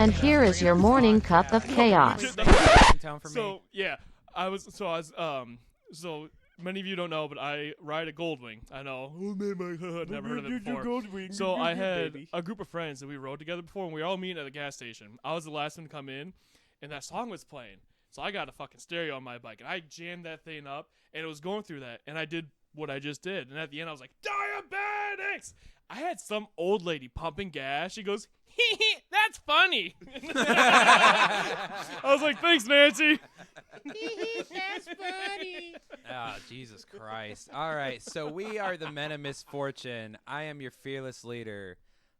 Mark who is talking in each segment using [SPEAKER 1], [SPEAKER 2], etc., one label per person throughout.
[SPEAKER 1] And here is your morning cup of chaos.
[SPEAKER 2] So yeah, so many of you don't know, but I ride a Goldwing. I know. Oh man, never heard of it before. So I had a group of friends that we rode together before, and we were all meeting at a gas station. I was the last one to come in, and that song was playing. So I got a fucking stereo on my bike, and I jammed that thing up, and it was going through that, and I did what I just did. And at the end, I was like, diabetics! I had some old lady pumping gas. She goes, hee hee, that's funny. I was like, thanks, Nancy.
[SPEAKER 3] That's funny. Oh, Jesus Christ. All right, so we are the men of misfortune. I am your fearless leader,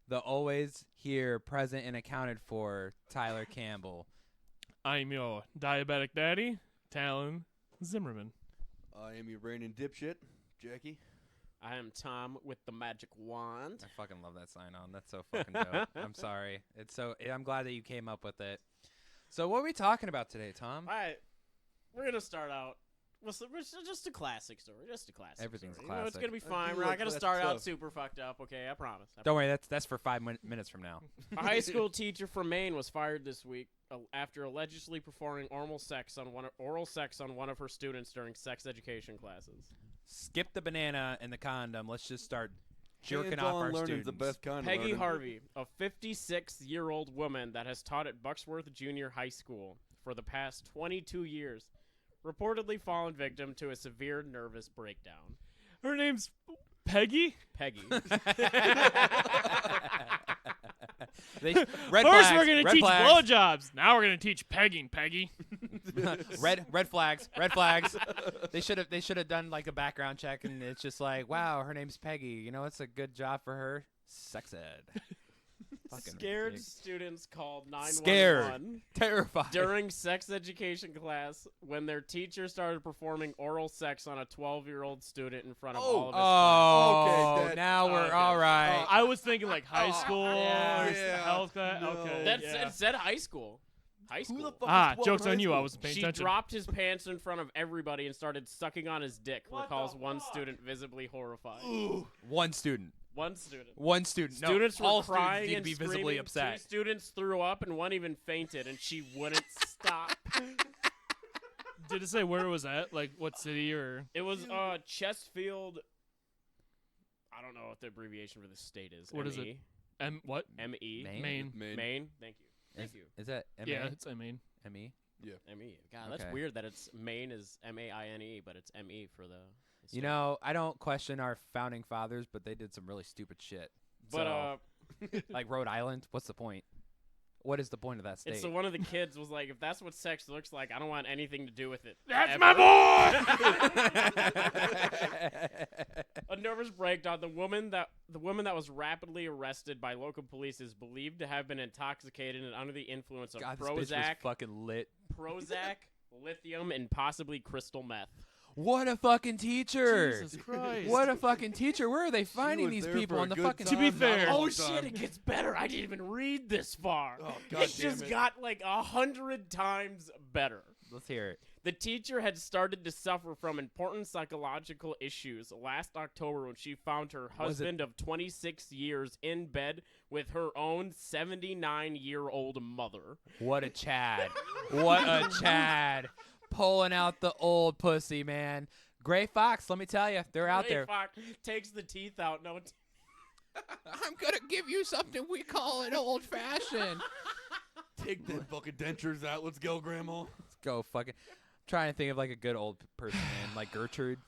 [SPEAKER 3] the always here, present, and accounted for, Tyler Campbell.
[SPEAKER 2] I'm your diabetic daddy, Talon Zimmerman.
[SPEAKER 4] I am your reigning dipshit, Jackie.
[SPEAKER 5] I am Tom with the magic wand.
[SPEAKER 3] I fucking love that sign on. That's so fucking dope. I'm sorry. I'm glad that you came up with it. So what are we talking about today, Tom?
[SPEAKER 5] All right. We're going to start out with just a classic story. Just a classic
[SPEAKER 3] Everything's
[SPEAKER 5] story.
[SPEAKER 3] classic.
[SPEAKER 5] You know, it's going to be fine. We're not going to start out super fucked up, okay? I promise.
[SPEAKER 3] Don't worry. That's for 5 minutes from now.
[SPEAKER 5] A high school teacher from Maine was fired this week after allegedly performing oral sex on one of her students during sex education classes.
[SPEAKER 3] Skip the banana and the condom. Let's just start jerking off our students.
[SPEAKER 4] The best kind
[SPEAKER 5] Peggy Harvey, a 56-year-old woman that has taught at Bucksworth Junior High School for the past 22 years, reportedly fallen victim to a severe nervous breakdown.
[SPEAKER 2] Her name's Peggy?
[SPEAKER 5] Peggy.
[SPEAKER 2] First we're going to teach blowjobs. Now we're going to teach pegging, Peggy.
[SPEAKER 3] red flags. They should have done like a background check, and it's just like, wow, her name's Peggy. You know, it's a good job for her. Sex ed.
[SPEAKER 5] Scared students called 911
[SPEAKER 3] Scared. Terrified.
[SPEAKER 5] during sex education class when their teacher started performing oral sex on a 12-year-old student in front of all of his class.
[SPEAKER 3] Okay, now we're all right.
[SPEAKER 2] I was thinking like high school or health class.
[SPEAKER 4] No.
[SPEAKER 2] Okay.
[SPEAKER 5] It said high school. High school.
[SPEAKER 4] Who the fuck is
[SPEAKER 2] Joke's
[SPEAKER 4] 12
[SPEAKER 2] on you.
[SPEAKER 4] high
[SPEAKER 2] I
[SPEAKER 4] school?
[SPEAKER 2] wasn't paying
[SPEAKER 5] She
[SPEAKER 2] attention.
[SPEAKER 5] dropped his pants in front of everybody and started sucking on his dick, recalls one
[SPEAKER 2] fuck?
[SPEAKER 5] student visibly horrified.
[SPEAKER 3] One student.
[SPEAKER 5] One student.
[SPEAKER 3] No,
[SPEAKER 5] Students were
[SPEAKER 3] all
[SPEAKER 5] crying
[SPEAKER 3] students need to
[SPEAKER 5] and
[SPEAKER 3] be visibly
[SPEAKER 5] screaming.
[SPEAKER 3] upset.
[SPEAKER 5] 2 students threw up and one even fainted, and she wouldn't stop.
[SPEAKER 2] Did it say where it was at? Like what city or?
[SPEAKER 5] It was Chesterfield. I don't know what the abbreviation for the state is.
[SPEAKER 2] What is it? What?
[SPEAKER 5] M-E.
[SPEAKER 3] Maine?
[SPEAKER 5] Maine. Thank you. Thank you.
[SPEAKER 3] Is that M-A?
[SPEAKER 2] Yeah, it's Maine.
[SPEAKER 3] M-E?
[SPEAKER 5] M-E. God, that's
[SPEAKER 3] Okay.
[SPEAKER 5] weird that it's Maine is M-A-I-N-E, but it's M-E for the
[SPEAKER 3] You know, I don't question our founding fathers, but they did some really stupid shit.
[SPEAKER 5] But
[SPEAKER 3] like Rhode Island, what's the point? What is the point of that state?
[SPEAKER 5] so one of the kids was like, if that's what sex looks like, I don't want anything to do with it.
[SPEAKER 2] That's
[SPEAKER 5] ever.
[SPEAKER 2] my boy.
[SPEAKER 5] A nervous breakdown. The woman that was rapidly arrested by local police is believed to have been intoxicated and under the influence of
[SPEAKER 3] God, this bitch was fucking lit.
[SPEAKER 5] Prozac, lithium, and possibly crystal meth.
[SPEAKER 3] What a fucking teacher!
[SPEAKER 2] Jesus Christ.
[SPEAKER 3] What a fucking teacher! Where are they finding
[SPEAKER 4] was
[SPEAKER 3] these
[SPEAKER 4] there
[SPEAKER 3] people
[SPEAKER 4] for
[SPEAKER 3] on
[SPEAKER 4] a
[SPEAKER 3] the
[SPEAKER 4] good
[SPEAKER 3] fucking?
[SPEAKER 4] time,
[SPEAKER 2] To be fair-
[SPEAKER 4] not a
[SPEAKER 5] Oh
[SPEAKER 4] long
[SPEAKER 5] shit!
[SPEAKER 4] time.
[SPEAKER 5] It gets better. I didn't even read this far.
[SPEAKER 4] Oh, God
[SPEAKER 5] It
[SPEAKER 4] damn
[SPEAKER 5] just
[SPEAKER 4] it.
[SPEAKER 5] got like 100 times better.
[SPEAKER 3] Let's hear it.
[SPEAKER 5] The teacher had started to suffer from important psychological issues last October when she found her husband of 26 years in bed with her own 79-year-old mother.
[SPEAKER 3] What a Chad! What a Chad! Pulling out the old pussy, man. Gray Fox, let me tell you, they're out there.
[SPEAKER 5] Fox takes the teeth out. No.
[SPEAKER 3] I'm gonna give you something we call an old fashioned.
[SPEAKER 4] Take them fucking dentures out. Let's go, Grandma.
[SPEAKER 3] Let's go, fucking. I'm trying to think of like a good old person name, like Gertrude.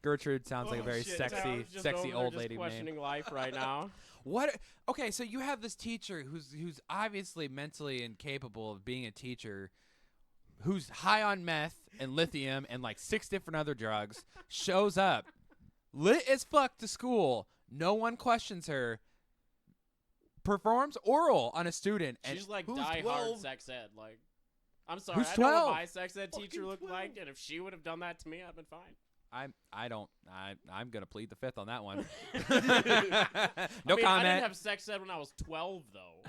[SPEAKER 3] Gertrude sounds like a very sexy old lady name.
[SPEAKER 5] Questioning life right now.
[SPEAKER 3] What? Okay, so you have this teacher who's obviously mentally incapable of being a teacher, who's high on meth and lithium and like 6 different other drugs, shows up, lit as fuck to school. No one questions her. Performs oral on a student. And
[SPEAKER 5] She's like
[SPEAKER 4] who's
[SPEAKER 5] die
[SPEAKER 4] 12?
[SPEAKER 5] hard sex ed. Like, I'm sorry,
[SPEAKER 3] Who's
[SPEAKER 5] I know
[SPEAKER 3] 12?
[SPEAKER 5] what my sex ed teacher
[SPEAKER 4] Fucking
[SPEAKER 5] looked
[SPEAKER 4] 12.
[SPEAKER 5] like, and if she would have done that to me, I'd been fine.
[SPEAKER 3] I'm gonna plead the fifth on that one.
[SPEAKER 5] No
[SPEAKER 3] comment.
[SPEAKER 5] I didn't have sex ed when I was 12, though.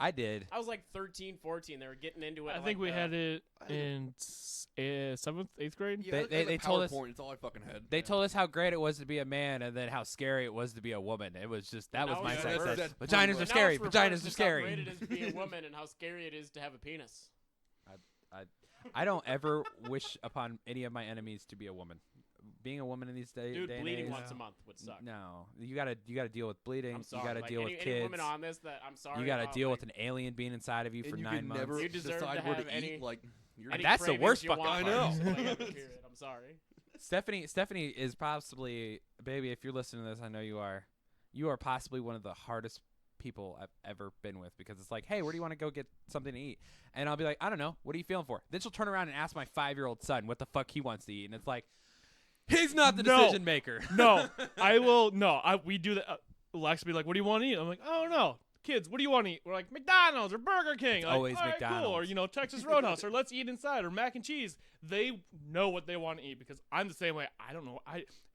[SPEAKER 3] I did.
[SPEAKER 5] I was like 13, 14. They were getting into it.
[SPEAKER 2] I think we had it in 7th, 8th grade.
[SPEAKER 4] Yeah,
[SPEAKER 3] They told us.
[SPEAKER 4] PowerPoint, it's all I fucking had.
[SPEAKER 3] They told us how great it was to be a man, and then how scary it was to be a woman. It was just that was
[SPEAKER 5] No,
[SPEAKER 3] my
[SPEAKER 5] yeah,
[SPEAKER 3] sex.
[SPEAKER 4] that's
[SPEAKER 3] Vaginas
[SPEAKER 4] pretty
[SPEAKER 3] are
[SPEAKER 4] much-
[SPEAKER 3] scary.
[SPEAKER 5] Now it's
[SPEAKER 3] Vaginas
[SPEAKER 5] reversed.
[SPEAKER 3] are
[SPEAKER 5] It's how
[SPEAKER 3] scary.
[SPEAKER 5] great it is to be a woman and how scary it is to have a penis.
[SPEAKER 3] I don't ever wish upon any of my enemies to be a woman. Being a woman in these days,
[SPEAKER 5] Dude,
[SPEAKER 3] day and
[SPEAKER 5] bleeding
[SPEAKER 3] age,
[SPEAKER 5] once a month would suck.
[SPEAKER 3] no, you gotta deal with bleeding.
[SPEAKER 5] I'm sorry.
[SPEAKER 3] You gotta
[SPEAKER 5] like,
[SPEAKER 3] deal
[SPEAKER 5] any,
[SPEAKER 3] with
[SPEAKER 5] any
[SPEAKER 3] kids.
[SPEAKER 5] women on this that I'm sorry.
[SPEAKER 3] You gotta
[SPEAKER 5] about,
[SPEAKER 3] deal
[SPEAKER 5] like,
[SPEAKER 3] with an alien being inside of you for
[SPEAKER 4] and you
[SPEAKER 3] 9
[SPEAKER 4] can
[SPEAKER 3] months.
[SPEAKER 4] never
[SPEAKER 5] You deserve
[SPEAKER 4] decide
[SPEAKER 5] to
[SPEAKER 4] where
[SPEAKER 5] have
[SPEAKER 4] to
[SPEAKER 5] any-
[SPEAKER 4] eat. Like, you're
[SPEAKER 5] any
[SPEAKER 3] That's the
[SPEAKER 5] cravings
[SPEAKER 3] worst
[SPEAKER 5] you
[SPEAKER 3] fucking
[SPEAKER 5] want
[SPEAKER 4] part. I know.
[SPEAKER 5] when you have a period. I'm sorry.
[SPEAKER 3] Stephanie is possibly, baby, if you're listening to this, I know you are. You are possibly one of the hardest people I've ever been with, because it's like, hey, where do you want to go get something to eat? And I'll be like, I don't know. What are you feeling for? Then she'll turn around and ask my 5-year-old son what the fuck he wants to eat, and it's like, he's not the
[SPEAKER 2] No.
[SPEAKER 3] decision maker.
[SPEAKER 2] No, I will. No, we do that. Lex will be like, "What do you want to eat?" I'm like, "I don't know." Kids, what do you want to eat? We're like McDonald's or Burger King. Like,
[SPEAKER 3] always
[SPEAKER 2] all right, cool. Or
[SPEAKER 3] McDonald's.
[SPEAKER 2] Texas Roadhouse, or let's eat inside, or mac and cheese. They know what they want to eat because I'm the same way. I don't know.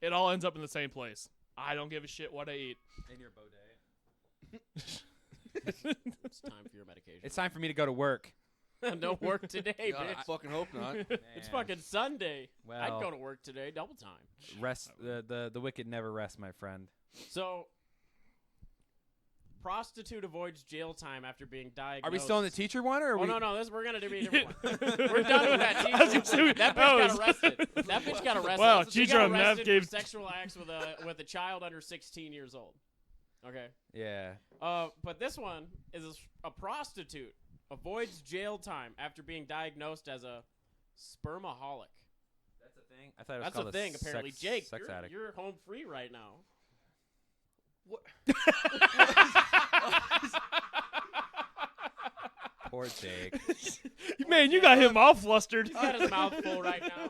[SPEAKER 2] It all ends up in the same place. I don't give a shit what I eat.
[SPEAKER 3] In your bodega.
[SPEAKER 5] It's time for your medication.
[SPEAKER 3] It's time for me to go to work.
[SPEAKER 5] No work today,
[SPEAKER 4] God, I
[SPEAKER 5] bitch.
[SPEAKER 4] fucking hope not.
[SPEAKER 5] It's
[SPEAKER 3] Man.
[SPEAKER 5] fucking Sunday.
[SPEAKER 3] Well,
[SPEAKER 5] I'd go to work today, double time.
[SPEAKER 3] rest. The wicked never rest, my friend.
[SPEAKER 5] So, prostitute avoids jail time after being diagnosed.
[SPEAKER 3] Are we still in the teacher one, or are
[SPEAKER 5] Oh
[SPEAKER 3] we?
[SPEAKER 5] no, we're gonna do a different one. We're done with that
[SPEAKER 2] I was
[SPEAKER 5] teacher.
[SPEAKER 2] gonna say,
[SPEAKER 5] That bitch got arrested. That bitch got arrested.
[SPEAKER 2] Wow,
[SPEAKER 5] She
[SPEAKER 2] teacher
[SPEAKER 5] got
[SPEAKER 2] on meth
[SPEAKER 5] arrested
[SPEAKER 2] gave-
[SPEAKER 5] for sexual acts with a child under 16 years old. Okay.
[SPEAKER 3] Yeah.
[SPEAKER 5] But this one is a prostitute avoids jail time after being diagnosed as a spermaholic.
[SPEAKER 3] That's a thing. I thought it was
[SPEAKER 5] That's
[SPEAKER 3] called
[SPEAKER 5] a thing, apparently.
[SPEAKER 3] sex,
[SPEAKER 5] Jake,
[SPEAKER 3] sex addict.
[SPEAKER 5] you're home free right now.
[SPEAKER 3] Poor Jake.
[SPEAKER 2] Man, you got him all flustered.
[SPEAKER 5] He's got his mouth full right now.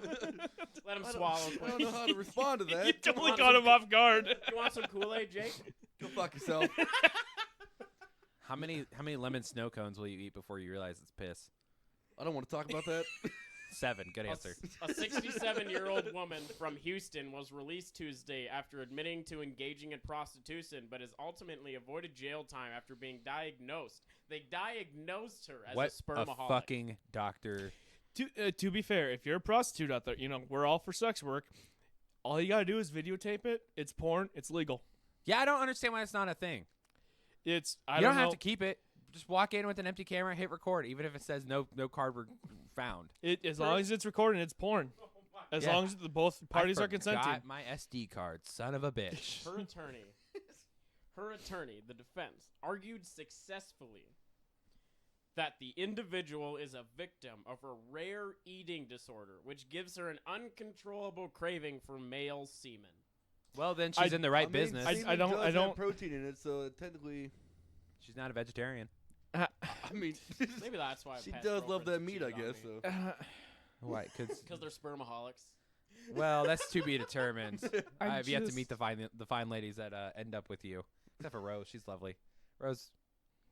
[SPEAKER 5] Let him swallow
[SPEAKER 4] I
[SPEAKER 5] quick.
[SPEAKER 4] don't know how to respond to that.
[SPEAKER 2] You totally caught him off guard.
[SPEAKER 5] You want some Kool-Aid, Jake?
[SPEAKER 4] Go fuck yourself.
[SPEAKER 3] How many lemon snow cones will you eat before you realize it's piss?
[SPEAKER 4] I don't want to talk about that.
[SPEAKER 3] 7. Good answer.
[SPEAKER 5] A 67-year-old woman from Houston was released Tuesday after admitting to engaging in prostitution, but has ultimately avoided jail time after being diagnosed. They diagnosed her as
[SPEAKER 3] What
[SPEAKER 5] a spermaholic.
[SPEAKER 3] fucking doctor.
[SPEAKER 2] To be fair, if you're a prostitute out there, we're all for sex work. All you gotta do is videotape it. It's porn. It's legal.
[SPEAKER 3] Yeah, I don't understand why it's not a thing.
[SPEAKER 2] I
[SPEAKER 3] You don't have
[SPEAKER 2] know.
[SPEAKER 3] to keep it. Just walk in with an empty camera, hit record, even if it says no card found.
[SPEAKER 2] As long as it's recording, it's porn. As
[SPEAKER 3] Yeah.
[SPEAKER 2] long as both parties
[SPEAKER 3] I
[SPEAKER 2] are consenting.
[SPEAKER 3] forgot my SD card, son of a bitch.
[SPEAKER 5] Her attorney, the defense, argued successfully that the individual is a victim of a rare eating disorder, which gives her an uncontrollable craving for male semen.
[SPEAKER 3] Well, then she's in the right business.
[SPEAKER 2] I don't-
[SPEAKER 4] Does
[SPEAKER 2] don't-
[SPEAKER 4] have protein in it, so technically,
[SPEAKER 3] She's not a vegetarian.
[SPEAKER 4] I mean,
[SPEAKER 5] Maybe that's why
[SPEAKER 4] she
[SPEAKER 5] past
[SPEAKER 4] does love that
[SPEAKER 5] girlfriends
[SPEAKER 4] meat, I
[SPEAKER 5] cheated on
[SPEAKER 4] guess.
[SPEAKER 5] me.
[SPEAKER 4] So
[SPEAKER 3] Why?
[SPEAKER 5] Because they're spermaholics.
[SPEAKER 3] Well, that's to be determined.
[SPEAKER 2] I
[SPEAKER 3] I've yet to
[SPEAKER 2] just-
[SPEAKER 3] meet the fine ladies that end up with you, except for Rose. She's lovely. Rose,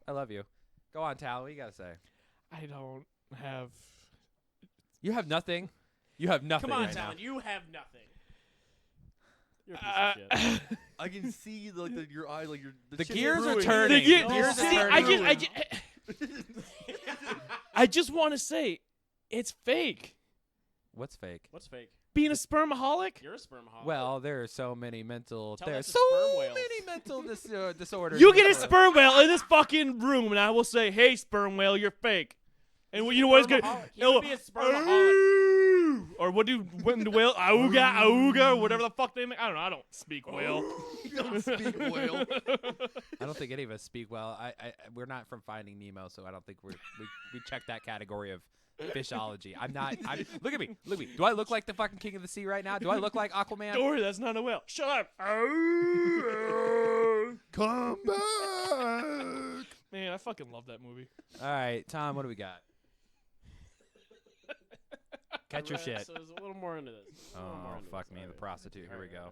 [SPEAKER 3] I love you. Go on, Tal. What you gotta say?
[SPEAKER 2] I don't have.
[SPEAKER 3] You have nothing. You have nothing
[SPEAKER 5] Come on,
[SPEAKER 3] right
[SPEAKER 5] Talon, you have nothing. You're a piece
[SPEAKER 2] Uh,
[SPEAKER 5] of shit.
[SPEAKER 4] I can see your eye, like your
[SPEAKER 3] The
[SPEAKER 4] shit's
[SPEAKER 3] gears are
[SPEAKER 4] brewing.
[SPEAKER 3] turning.
[SPEAKER 2] The gear-
[SPEAKER 3] The gears are
[SPEAKER 2] see,
[SPEAKER 3] turning.
[SPEAKER 2] I just want to say, it's fake.
[SPEAKER 3] What's fake?
[SPEAKER 5] What's fake?
[SPEAKER 2] Being a spermaholic.
[SPEAKER 5] You're a spermaholic.
[SPEAKER 3] Well, there are so many mental.
[SPEAKER 5] Tell
[SPEAKER 3] There are
[SPEAKER 5] that to
[SPEAKER 3] so
[SPEAKER 5] sperm whales.
[SPEAKER 3] many mental disorders.
[SPEAKER 2] You
[SPEAKER 3] in
[SPEAKER 2] get a
[SPEAKER 3] this world.
[SPEAKER 2] sperm whale in this fucking room, and I will say, "Hey, sperm whale, you're fake." And you know what it's gonna?
[SPEAKER 5] Spermaholic. He
[SPEAKER 2] it'll-
[SPEAKER 5] would be a spermaholic.
[SPEAKER 2] "Ooh," or what do when the whale auga auga or whatever the fuck they make? I don't know. I don't speak whale.
[SPEAKER 4] You don't speak whale.
[SPEAKER 3] I don't think any of us speak well. We're not from Finding Nemo, so I don't think we check that category of fishology. Look at me. Look at me. Do I look like the fucking king of the sea right now? Do I look like Aquaman?
[SPEAKER 2] Don't worry, that's not a whale. Shut up.
[SPEAKER 4] Come back.
[SPEAKER 2] Man, I fucking love that movie.
[SPEAKER 3] All right, Tom, what do we got? Catch your
[SPEAKER 5] Alright,
[SPEAKER 3] shit.
[SPEAKER 5] So there's a little more into this.
[SPEAKER 3] Oh, fuck me, the prostitute. Here we go.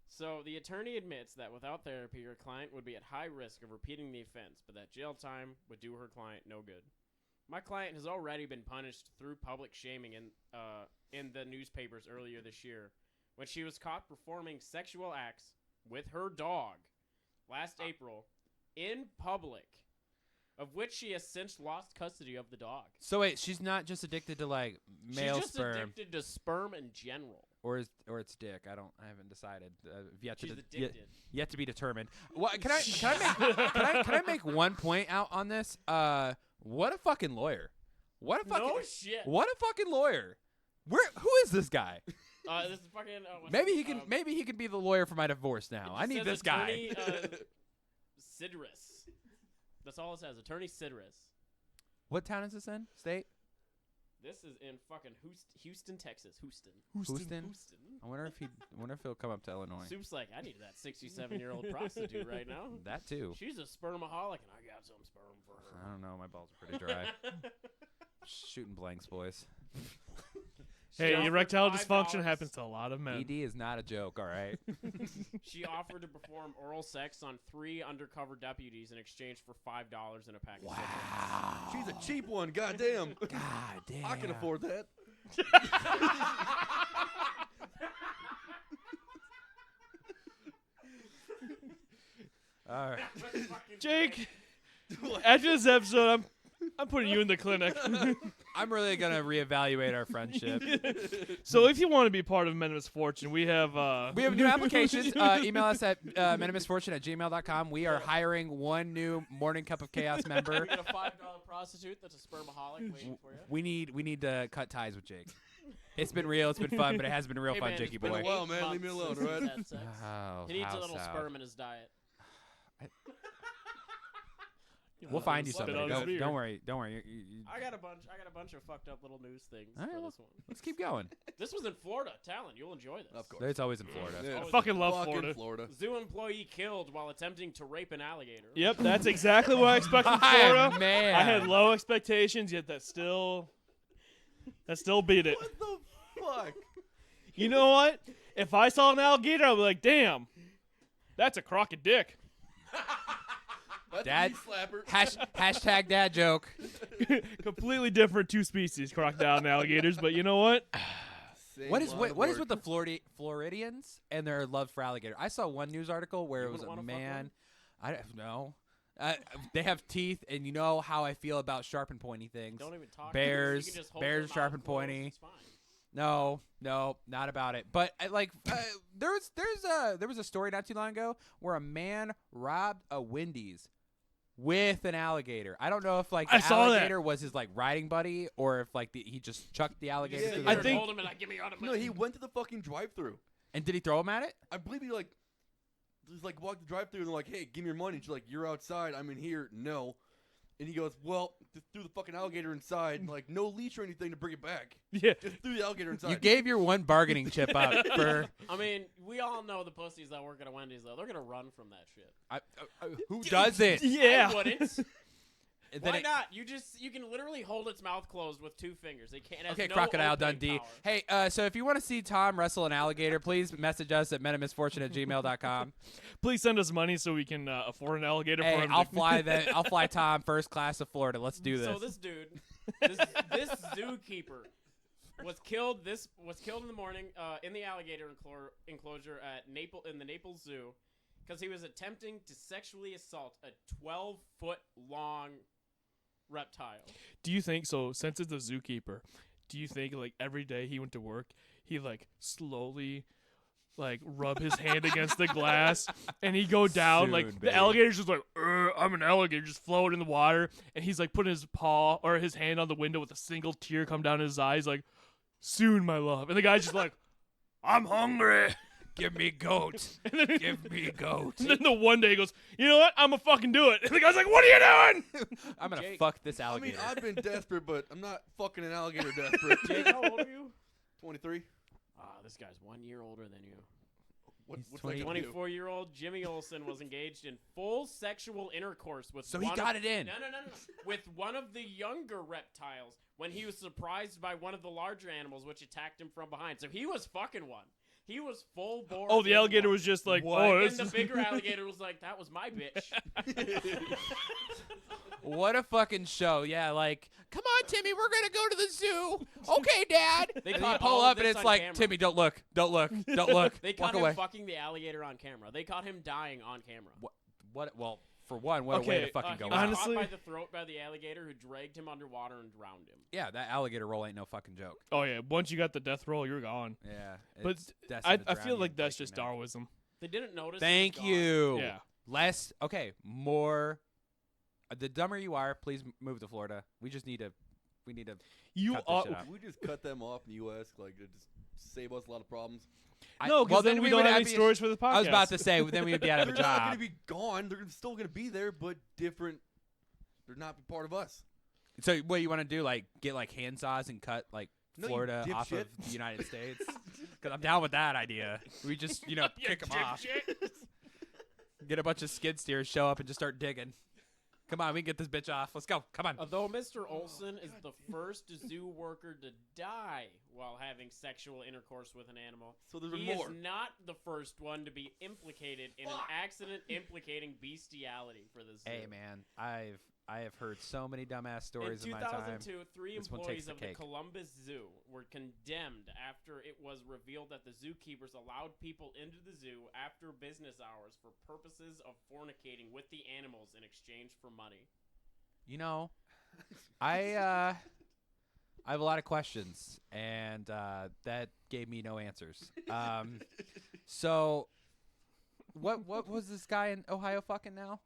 [SPEAKER 5] So the attorney admits that without therapy, her client would be at high risk of repeating the offense, but that jail time would do her client no good. My client has already been punished through public shaming in the newspapers earlier this year when she was caught performing sexual acts with her dog last April in public. of which she has since lost custody of the dog.
[SPEAKER 3] So wait, she's not just addicted to like male
[SPEAKER 5] She's just
[SPEAKER 3] sperm,
[SPEAKER 5] addicted to sperm in general.
[SPEAKER 3] or it's dick. I haven't decided.
[SPEAKER 5] She's addicted.
[SPEAKER 3] Yet to be determined. What can I make one point out on this? What a fucking lawyer. What a fucking
[SPEAKER 5] No shit.
[SPEAKER 3] What a fucking lawyer. Who is this guy?
[SPEAKER 5] This is fucking.
[SPEAKER 3] Maybe he can be the lawyer for my divorce now. I need this guy.
[SPEAKER 5] Sidris. That's all it says. Attorney Sidris.
[SPEAKER 3] What town is this in? State?
[SPEAKER 5] This is in fucking Houston, Texas. Houston.
[SPEAKER 3] I wonder if he'll come up to Illinois.
[SPEAKER 5] Soup's like, I need that 67-year-old prostitute right now.
[SPEAKER 3] That too.
[SPEAKER 5] She's a spermaholic, and I got some sperm for her.
[SPEAKER 3] I don't know. My balls are pretty dry. Shooting blanks, boys.
[SPEAKER 2] Hey,
[SPEAKER 5] offered
[SPEAKER 2] erectile
[SPEAKER 5] $5.
[SPEAKER 2] dysfunction happens to a lot of men.
[SPEAKER 3] ED is not a joke, all right?
[SPEAKER 5] She offered to perform oral sex on 3 undercover deputies in exchange for $5 in a pack of cigarettes.
[SPEAKER 4] She's a cheap one. Goddamn.
[SPEAKER 3] God damn.
[SPEAKER 4] I can afford that.
[SPEAKER 3] All right.
[SPEAKER 2] Jake, after this episode, I'm putting you in the clinic.
[SPEAKER 3] I'm really going to reevaluate our friendship.
[SPEAKER 2] So if you want to be part of Men of Misfortune, we have
[SPEAKER 3] new applications. Email us at menofmisfortune@gmail.com. We are hiring one new Morning Cup of Chaos member.
[SPEAKER 5] We got a $5 prostitute that's a spermaholic waiting for you.
[SPEAKER 3] We need to cut ties with Jake. It's been real. It's been fun, but it has been real fun,
[SPEAKER 5] man,
[SPEAKER 3] Jakey
[SPEAKER 5] it's been
[SPEAKER 3] boy.
[SPEAKER 5] a
[SPEAKER 4] Well, man, leave me alone,
[SPEAKER 5] since
[SPEAKER 4] right?
[SPEAKER 5] he's had sex.
[SPEAKER 3] Oh,
[SPEAKER 5] He needs
[SPEAKER 3] how
[SPEAKER 5] a little
[SPEAKER 3] sad.
[SPEAKER 5] sperm in his diet.
[SPEAKER 3] We'll find you
[SPEAKER 2] Spit
[SPEAKER 3] something.
[SPEAKER 2] on his beard.
[SPEAKER 3] Don't worry. Don't worry.
[SPEAKER 5] I got a bunch of fucked up little news things
[SPEAKER 3] All right,
[SPEAKER 5] for
[SPEAKER 3] well,
[SPEAKER 5] this one.
[SPEAKER 3] let's keep going.
[SPEAKER 5] This was in Florida. Talon, you'll enjoy this.
[SPEAKER 4] Of course.
[SPEAKER 3] It's always in Florida.
[SPEAKER 4] Yeah,
[SPEAKER 2] I fucking love
[SPEAKER 4] fucking
[SPEAKER 2] Florida.
[SPEAKER 5] Zoo employee killed while attempting to rape an alligator.
[SPEAKER 2] Yep, that's exactly what I expected from Florida.
[SPEAKER 3] Man.
[SPEAKER 2] I had low expectations, yet that still beat it.
[SPEAKER 4] What the fuck?
[SPEAKER 2] You know what? If I saw an alligator, I'd be like, damn, that's a crock of dick.
[SPEAKER 4] That's
[SPEAKER 3] Dad-
[SPEAKER 4] a knee slapper.
[SPEAKER 3] Hashtag dad joke.
[SPEAKER 2] Completely different two species, crocodile and alligators, but you know what?
[SPEAKER 4] Same
[SPEAKER 3] What is
[SPEAKER 4] line
[SPEAKER 3] what,
[SPEAKER 4] of
[SPEAKER 3] what is
[SPEAKER 4] work.
[SPEAKER 3] with the Floridians and their love for alligator? I saw one news article where
[SPEAKER 5] You
[SPEAKER 3] it was
[SPEAKER 5] wouldn't
[SPEAKER 3] a
[SPEAKER 5] wanna fuck
[SPEAKER 3] man. I don't know. They have teeth, and you know how I feel about sharp and pointy things.
[SPEAKER 5] Don't even talk.
[SPEAKER 3] Bears-
[SPEAKER 5] You can just hold
[SPEAKER 3] bears
[SPEAKER 5] their
[SPEAKER 3] sharp
[SPEAKER 5] mouth
[SPEAKER 3] and
[SPEAKER 5] closed,
[SPEAKER 3] pointy.
[SPEAKER 5] It's fine.
[SPEAKER 3] No, not about it. But there was a story not too long ago where a man robbed a Wendy's with an alligator. I don't know if like
[SPEAKER 2] I
[SPEAKER 3] the
[SPEAKER 2] saw that.
[SPEAKER 3] alligator was his like riding buddy or if like he just chucked the alligator.
[SPEAKER 4] Yeah,
[SPEAKER 3] through
[SPEAKER 2] I
[SPEAKER 3] the-
[SPEAKER 2] think-
[SPEAKER 5] Hold him and like, give me out of
[SPEAKER 4] No, he went to the fucking drive-through.
[SPEAKER 3] And did he throw him at it?
[SPEAKER 4] I believe he just walked the drive-through and they're like, "Hey, give me your money." And she's like, "You're outside. I'm in here." No. And he goes, "Well, just threw the fucking alligator inside. Like, no leash or anything to bring it back.
[SPEAKER 2] Yeah.
[SPEAKER 4] Just threw the alligator inside."
[SPEAKER 3] You gave your one bargaining chip up for.
[SPEAKER 5] I mean, we all know the pussies that work at a Wendy's, though. They're going to run from that shit.
[SPEAKER 3] Who doesn't?
[SPEAKER 2] Yeah.
[SPEAKER 5] I wouldn't.
[SPEAKER 3] And then
[SPEAKER 5] Why
[SPEAKER 3] it-
[SPEAKER 5] not? You can literally hold its mouth closed with 2 fingers. They can't.
[SPEAKER 3] Okay,
[SPEAKER 5] no
[SPEAKER 3] Crocodile
[SPEAKER 5] opening
[SPEAKER 3] Dundee.
[SPEAKER 5] power.
[SPEAKER 3] Hey, so if you want to see Tom wrestle an alligator, please message us at menofmisfortune@gmail.com.
[SPEAKER 2] Please send us money so we can afford an alligator for
[SPEAKER 3] Hey,
[SPEAKER 2] him.
[SPEAKER 3] I'll fly Tom first class to Florida. Let's do this.
[SPEAKER 5] So this dude, this zookeeper, was killed. Was killed in the morning in the alligator enclosure at in the Naples Zoo, because he was attempting to sexually assault a 12-foot long reptile.
[SPEAKER 2] Do you think so? Since it's a zookeeper, do you think like every day he went to work, he like slowly like rub his hand against the glass and he go down
[SPEAKER 3] Soon,
[SPEAKER 2] like
[SPEAKER 3] baby.
[SPEAKER 2] the alligator's just like I'm an alligator, just floating in the water, and he's like putting his paw or his hand on the window with a single tear come down his eye. He's like, "Soon, my love," and the guy's just like, "I'm hungry."
[SPEAKER 3] Give me goat.
[SPEAKER 2] And then,
[SPEAKER 3] Give me goat.
[SPEAKER 2] and then the one day he goes, "You know what? I'm gonna fucking do it." And the guy's like, "What are you doing?"
[SPEAKER 3] I'm gonna
[SPEAKER 5] Jake.
[SPEAKER 3] fuck this
[SPEAKER 4] I mean,
[SPEAKER 3] alligator.
[SPEAKER 4] I've been desperate, but I'm not fucking an alligator desperate.
[SPEAKER 5] Jake, how old are you?
[SPEAKER 4] 23.
[SPEAKER 5] This guy's 1 year older than you.
[SPEAKER 3] He's
[SPEAKER 4] What's
[SPEAKER 3] 20
[SPEAKER 4] that gonna do?
[SPEAKER 5] 24-year-old Jimmy Olsen was engaged in full sexual intercourse with.
[SPEAKER 3] So he
[SPEAKER 5] one
[SPEAKER 3] got
[SPEAKER 5] of,
[SPEAKER 3] it in.
[SPEAKER 5] No, with one of the younger reptiles when he was surprised by one of the larger animals, which attacked him from behind. So he was fucking one. He was full bore.
[SPEAKER 2] Oh, the
[SPEAKER 5] in
[SPEAKER 2] alligator
[SPEAKER 5] one.
[SPEAKER 2] was just like,
[SPEAKER 3] What?
[SPEAKER 2] "Oh,
[SPEAKER 5] And
[SPEAKER 2] this
[SPEAKER 5] the
[SPEAKER 2] is
[SPEAKER 5] bigger alligator was like, "That was my bitch."
[SPEAKER 3] What a fucking show. Yeah, like, come on, Timmy, we're going to go to the zoo. Okay, Dad.
[SPEAKER 5] They
[SPEAKER 3] and
[SPEAKER 5] caught
[SPEAKER 3] you pull
[SPEAKER 5] all of
[SPEAKER 3] up and
[SPEAKER 5] this
[SPEAKER 3] it's
[SPEAKER 5] on
[SPEAKER 3] like,
[SPEAKER 5] camera.
[SPEAKER 3] Timmy, don't look. Don't look. Don't look.
[SPEAKER 5] They
[SPEAKER 3] Walk
[SPEAKER 5] caught him
[SPEAKER 3] away.
[SPEAKER 5] fucking the alligator on camera. They caught him dying on camera.
[SPEAKER 3] What? Well, for one, what a way to fucking
[SPEAKER 5] he
[SPEAKER 3] go
[SPEAKER 5] was
[SPEAKER 3] out.
[SPEAKER 2] honestly-
[SPEAKER 5] caught by the throat by the alligator who dragged him underwater and drowned him.
[SPEAKER 3] Yeah, that alligator roll ain't no fucking joke.
[SPEAKER 2] Oh yeah, once you got the death roll, you're gone.
[SPEAKER 3] Yeah,
[SPEAKER 2] But
[SPEAKER 3] it's death
[SPEAKER 2] I
[SPEAKER 3] in the
[SPEAKER 2] feel
[SPEAKER 3] drowning
[SPEAKER 2] like
[SPEAKER 3] and
[SPEAKER 2] that's
[SPEAKER 3] break your
[SPEAKER 2] just
[SPEAKER 3] neck.
[SPEAKER 2] Darwinism.
[SPEAKER 5] They didn't notice.
[SPEAKER 3] Thank
[SPEAKER 5] he was gone.
[SPEAKER 3] you.
[SPEAKER 2] Yeah.
[SPEAKER 3] Less. Okay, more. The dumber you are, please move to Florida. We just need to. We need to.
[SPEAKER 2] You
[SPEAKER 3] Cut this
[SPEAKER 2] are
[SPEAKER 3] shit out.
[SPEAKER 4] We just cut them off in the U.S. Like it just save us a lot of problems.
[SPEAKER 2] no, because then we don't
[SPEAKER 3] would
[SPEAKER 2] have any
[SPEAKER 3] be-
[SPEAKER 2] stories for the podcast.
[SPEAKER 3] I was about to say, then we would be out of a
[SPEAKER 4] They're not
[SPEAKER 3] job.
[SPEAKER 4] going to be gone. They're still going to be there, but different. They're not part of us.
[SPEAKER 3] So what you want to do? Like get like handsaws and cut like
[SPEAKER 4] No, you
[SPEAKER 3] Florida off
[SPEAKER 4] dipshit.
[SPEAKER 3] of the United States? Because I'm down with that idea. We just kick them off. Get a bunch of skid steers, show up, and just start digging. Come on, we can get this bitch off. Let's go. Come on.
[SPEAKER 5] Although Mr. Olson is the first zoo worker to die while having sexual intercourse with an animal,
[SPEAKER 4] So there's
[SPEAKER 5] he
[SPEAKER 4] more.
[SPEAKER 5] is not the first one to be implicated in an accident implicating bestiality for the zoo.
[SPEAKER 3] Hey man, I have heard so many dumbass stories in
[SPEAKER 5] In
[SPEAKER 3] my time.
[SPEAKER 5] 2002, three
[SPEAKER 3] This one
[SPEAKER 5] employees
[SPEAKER 3] takes the
[SPEAKER 5] of the
[SPEAKER 3] cake.
[SPEAKER 5] Columbus Zoo were condemned after it was revealed that the zookeepers allowed people into the zoo after business hours for purposes of fornicating with the animals in exchange for money.
[SPEAKER 3] You know, I have a lot of questions, and that gave me no answers. So, what was this guy in Ohio fucking now?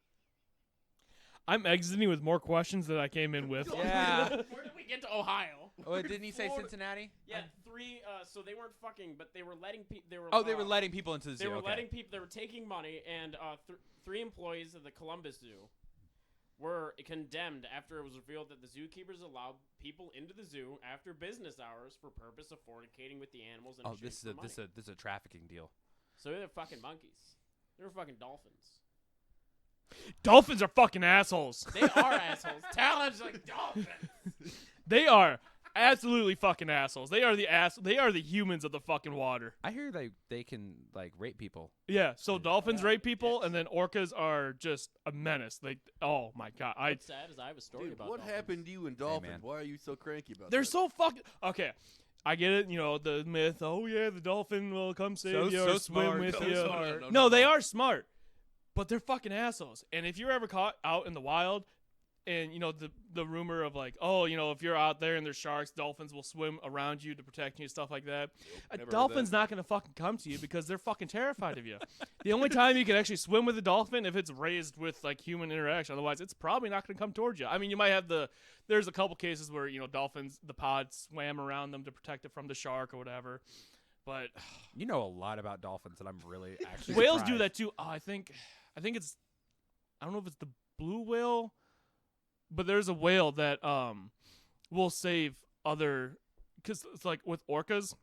[SPEAKER 2] I'm exiting with more questions than I came in with.
[SPEAKER 3] Yeah.
[SPEAKER 5] Where did we get to Ohio?
[SPEAKER 3] Oh, didn't he say
[SPEAKER 4] Florida.
[SPEAKER 3] Cincinnati?
[SPEAKER 5] Yeah, three. So they weren't fucking, but they were letting people. They were.
[SPEAKER 3] Oh, they were letting people into the zoo.
[SPEAKER 5] They were
[SPEAKER 3] okay.
[SPEAKER 5] letting people. They were taking money, and three employees of the Columbus Zoo were condemned after it was revealed that the zookeepers allowed people into the zoo after business hours for purpose of fornicating with the animals. In
[SPEAKER 3] Oh,
[SPEAKER 5] exchange
[SPEAKER 3] this
[SPEAKER 5] for
[SPEAKER 3] is
[SPEAKER 5] money.
[SPEAKER 3] this is a trafficking deal.
[SPEAKER 5] So they're fucking monkeys. They were fucking dolphins.
[SPEAKER 2] Dolphins are fucking assholes.
[SPEAKER 5] They are assholes. Talon's like dolphins.
[SPEAKER 2] They are absolutely fucking assholes. They are the humans of the fucking water.
[SPEAKER 3] I hear they can like rape people.
[SPEAKER 2] Yeah. So dolphins rape people, and then orcas are just a menace. Like, oh my god,
[SPEAKER 5] What's sad is I have a story
[SPEAKER 4] Dude,
[SPEAKER 5] about
[SPEAKER 4] what
[SPEAKER 5] dolphins.
[SPEAKER 4] happened to you in Dolphins?
[SPEAKER 3] man.
[SPEAKER 4] Why are you so cranky about
[SPEAKER 2] they're
[SPEAKER 4] that?
[SPEAKER 2] so fucking okay. I get it, the myth. Oh yeah, the dolphin will come save you or swim
[SPEAKER 3] smart,
[SPEAKER 2] with
[SPEAKER 3] so
[SPEAKER 2] you.
[SPEAKER 3] smart.
[SPEAKER 2] No, they are smart, but they're fucking assholes. And if you're ever caught out in the wild, and the rumor of like, oh, if you're out there and there's sharks, dolphins will swim around you to protect you and stuff like that. A
[SPEAKER 4] never heard
[SPEAKER 2] dolphin's not gonna fucking come to you because they're fucking terrified of you. The only time you can actually swim with a dolphin if it's raised with like human interaction. Otherwise, it's probably not gonna come towards you. I mean, you might have there's a couple cases where dolphins, the pod swam around them to protect it from the shark or whatever. But
[SPEAKER 3] You know a lot about dolphins, and I'm really actually
[SPEAKER 2] whales do
[SPEAKER 3] surprised.
[SPEAKER 2] that too. Oh, I think it's, I don't know if it's the blue whale, but there's a whale that will save other, because it's like with orcas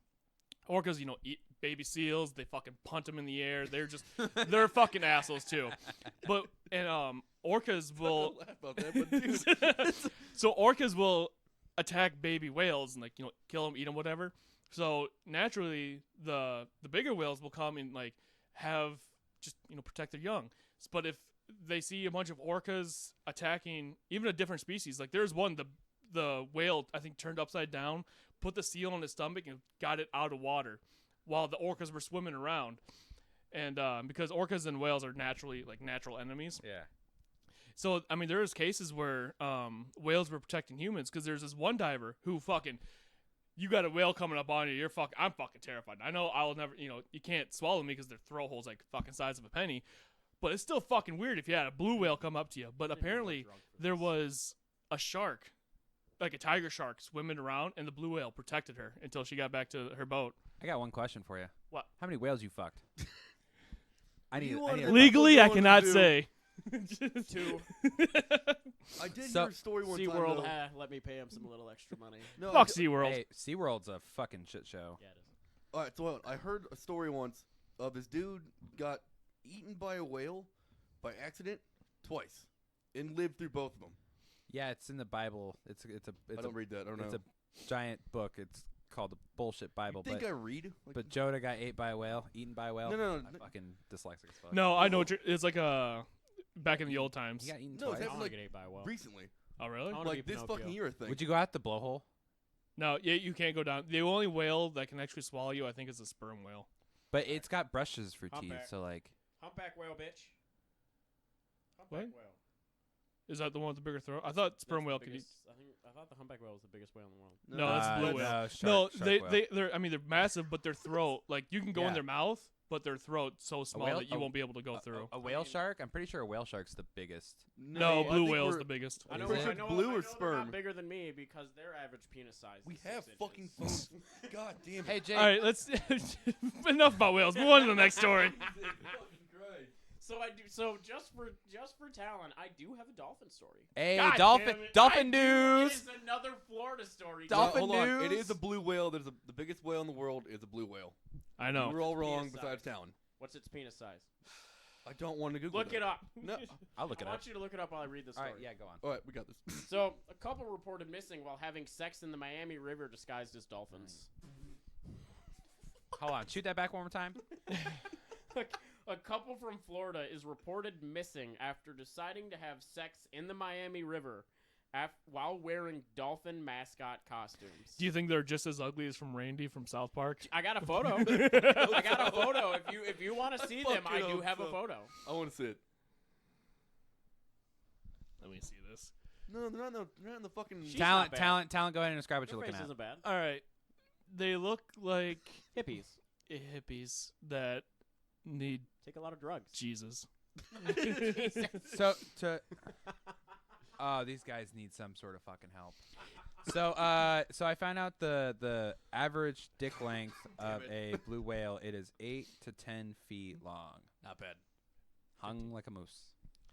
[SPEAKER 2] eat baby seals. They fucking punt them in the air. They're fucking assholes too. But orcas will
[SPEAKER 4] laugh about that, but dude,
[SPEAKER 2] so orcas will attack baby whales and like kill them, eat them, whatever. So naturally, the bigger whales will come and like have just protect their young. But if they see a bunch of orcas attacking even a different species, like there's one, the whale I think turned upside down, put the seal on its stomach and got it out of water while the orcas were swimming around. And because orcas and whales are naturally like natural enemies.
[SPEAKER 3] Yeah.
[SPEAKER 2] So, I mean, there's cases where whales were protecting humans because there's this one diver who fucking, you got a whale coming up on you, I'm fucking terrified. I know I'll never, you can't swallow me because their throat hole's like fucking size of a penny, but it's still fucking weird if you had a blue whale come up to you. But apparently there was a shark, like a tiger shark, swimming around, and the blue whale protected her until she got back to her boat.
[SPEAKER 3] I got one question for you.
[SPEAKER 2] What?
[SPEAKER 3] How many whales you fucked? I need.
[SPEAKER 4] You
[SPEAKER 3] I need
[SPEAKER 4] wanna-
[SPEAKER 3] a-
[SPEAKER 2] Legally, I
[SPEAKER 4] going to
[SPEAKER 2] cannot
[SPEAKER 4] do-
[SPEAKER 2] say.
[SPEAKER 5] Two.
[SPEAKER 4] I did
[SPEAKER 3] So-
[SPEAKER 4] hear a story one time.
[SPEAKER 5] SeaWorld
[SPEAKER 4] though.
[SPEAKER 5] let me pay him some little extra money.
[SPEAKER 4] No,
[SPEAKER 2] Fuck
[SPEAKER 4] I-
[SPEAKER 2] SeaWorld.
[SPEAKER 3] Hey, SeaWorld's a fucking shit show.
[SPEAKER 5] Yeah, it is.
[SPEAKER 4] All right, so I heard a story once of this dude got eaten by a whale by accident twice and lived through both of them.
[SPEAKER 3] Yeah, it's in the Bible. It's
[SPEAKER 4] I don't read that. I don't know.
[SPEAKER 3] it's a giant book. It's called the bullshit Bible.
[SPEAKER 4] you think
[SPEAKER 3] but
[SPEAKER 4] I read? Like,
[SPEAKER 3] but Jonah got eaten by a whale.
[SPEAKER 4] No.
[SPEAKER 3] I'm fucking dyslexic as fuck.
[SPEAKER 2] No, I know it's like back in the old times.
[SPEAKER 3] He got eaten
[SPEAKER 4] No,
[SPEAKER 3] twice.
[SPEAKER 4] it's
[SPEAKER 5] I want to
[SPEAKER 4] like
[SPEAKER 5] get ate by a whale.
[SPEAKER 4] recently,
[SPEAKER 2] Oh, really?
[SPEAKER 5] I wanna
[SPEAKER 4] like
[SPEAKER 5] be
[SPEAKER 4] this
[SPEAKER 5] Pinocchio.
[SPEAKER 4] fucking year thing.
[SPEAKER 3] Would you go out the blowhole?
[SPEAKER 2] No, yeah, you can't go down. The only whale that can actually swallow you, I think, is a sperm whale.
[SPEAKER 3] But it's got brushes for teeth,
[SPEAKER 5] Humpback.
[SPEAKER 3] so like.
[SPEAKER 5] Humpback whale, bitch.
[SPEAKER 2] What?
[SPEAKER 5] Humpback whale.
[SPEAKER 2] Is that the one with the bigger throat? I thought sperm
[SPEAKER 5] That's
[SPEAKER 2] whale
[SPEAKER 5] the
[SPEAKER 2] could eat.
[SPEAKER 5] biggest- I thought the humpback whale was the biggest whale in the world.
[SPEAKER 2] No, that's blue whale.
[SPEAKER 3] No, shark whale.
[SPEAKER 2] they're. I mean, they're massive, but their throat, like you can go in
[SPEAKER 3] Yeah.
[SPEAKER 2] their mouth, but their throat's so small
[SPEAKER 3] whale-
[SPEAKER 2] that you
[SPEAKER 3] a-
[SPEAKER 2] won't be able to go through.
[SPEAKER 3] A whale shark? I'm pretty sure a whale shark's the biggest.
[SPEAKER 2] No,
[SPEAKER 4] I
[SPEAKER 2] blue
[SPEAKER 4] think
[SPEAKER 2] whale's
[SPEAKER 4] we're-
[SPEAKER 2] the biggest.
[SPEAKER 5] I know,
[SPEAKER 4] Pretty
[SPEAKER 5] I
[SPEAKER 4] sure
[SPEAKER 5] know,
[SPEAKER 4] blue
[SPEAKER 5] I
[SPEAKER 4] or
[SPEAKER 5] know
[SPEAKER 4] sperm?
[SPEAKER 5] They're not bigger than me because their average penis size.
[SPEAKER 4] We
[SPEAKER 5] is
[SPEAKER 4] have
[SPEAKER 5] 6
[SPEAKER 4] fucking
[SPEAKER 5] inches.
[SPEAKER 4] phones. God damn it.
[SPEAKER 3] Hey, Jake.
[SPEAKER 2] All right, let's. Enough about whales. Move on to the next story.
[SPEAKER 4] Fucking Christ.
[SPEAKER 5] So I do. So just for Talon, I do have a dolphin story.
[SPEAKER 3] Hey,
[SPEAKER 5] God
[SPEAKER 3] dolphin,
[SPEAKER 5] damn it,
[SPEAKER 3] dolphin
[SPEAKER 5] I do. It
[SPEAKER 3] news.
[SPEAKER 5] is another Florida story.
[SPEAKER 3] Dolphin
[SPEAKER 4] hold on. It
[SPEAKER 3] news?
[SPEAKER 4] is a blue whale. There's the biggest whale in the world is a blue whale.
[SPEAKER 2] I know.
[SPEAKER 4] We were all wrong
[SPEAKER 5] Penis
[SPEAKER 4] besides
[SPEAKER 5] size.
[SPEAKER 4] Talon.
[SPEAKER 5] What's its penis size?
[SPEAKER 4] I don't want to Google
[SPEAKER 5] Look it up.
[SPEAKER 4] No.
[SPEAKER 3] I'll look
[SPEAKER 5] I
[SPEAKER 3] it up.
[SPEAKER 5] want you to look it up while I read the
[SPEAKER 3] All
[SPEAKER 5] story.
[SPEAKER 3] right, yeah, go on.
[SPEAKER 4] All right, we got this.
[SPEAKER 5] So, a couple reported missing while having sex in the Miami River disguised as dolphins.
[SPEAKER 3] Hold on, shoot that back one more time.
[SPEAKER 5] A couple from Florida is reported missing after deciding to have sex in the Miami River while wearing dolphin mascot costumes.
[SPEAKER 2] Do you think they're just as ugly as from Randy from South Park?
[SPEAKER 5] I got a photo. I got a photo. If you want to see them, I
[SPEAKER 4] fucking
[SPEAKER 5] do
[SPEAKER 4] hope
[SPEAKER 5] have a
[SPEAKER 4] so.
[SPEAKER 5] photo.
[SPEAKER 4] I want to see it.
[SPEAKER 2] Let me see this.
[SPEAKER 4] No, they're not in the fucking.
[SPEAKER 5] She's not bad.
[SPEAKER 3] Talent. Go ahead and describe what
[SPEAKER 5] Their
[SPEAKER 3] you're
[SPEAKER 5] face
[SPEAKER 3] looking at.
[SPEAKER 5] isn't bad.
[SPEAKER 2] All right, they look like
[SPEAKER 5] Hippies
[SPEAKER 2] hippies that need
[SPEAKER 5] take a lot of drugs.
[SPEAKER 2] Jesus.
[SPEAKER 3] So oh, these guys need some sort of fucking help. So I found out the average dick length of a blue whale. It is 8 to 10 feet long.
[SPEAKER 4] Not bad.
[SPEAKER 3] Hung like a moose.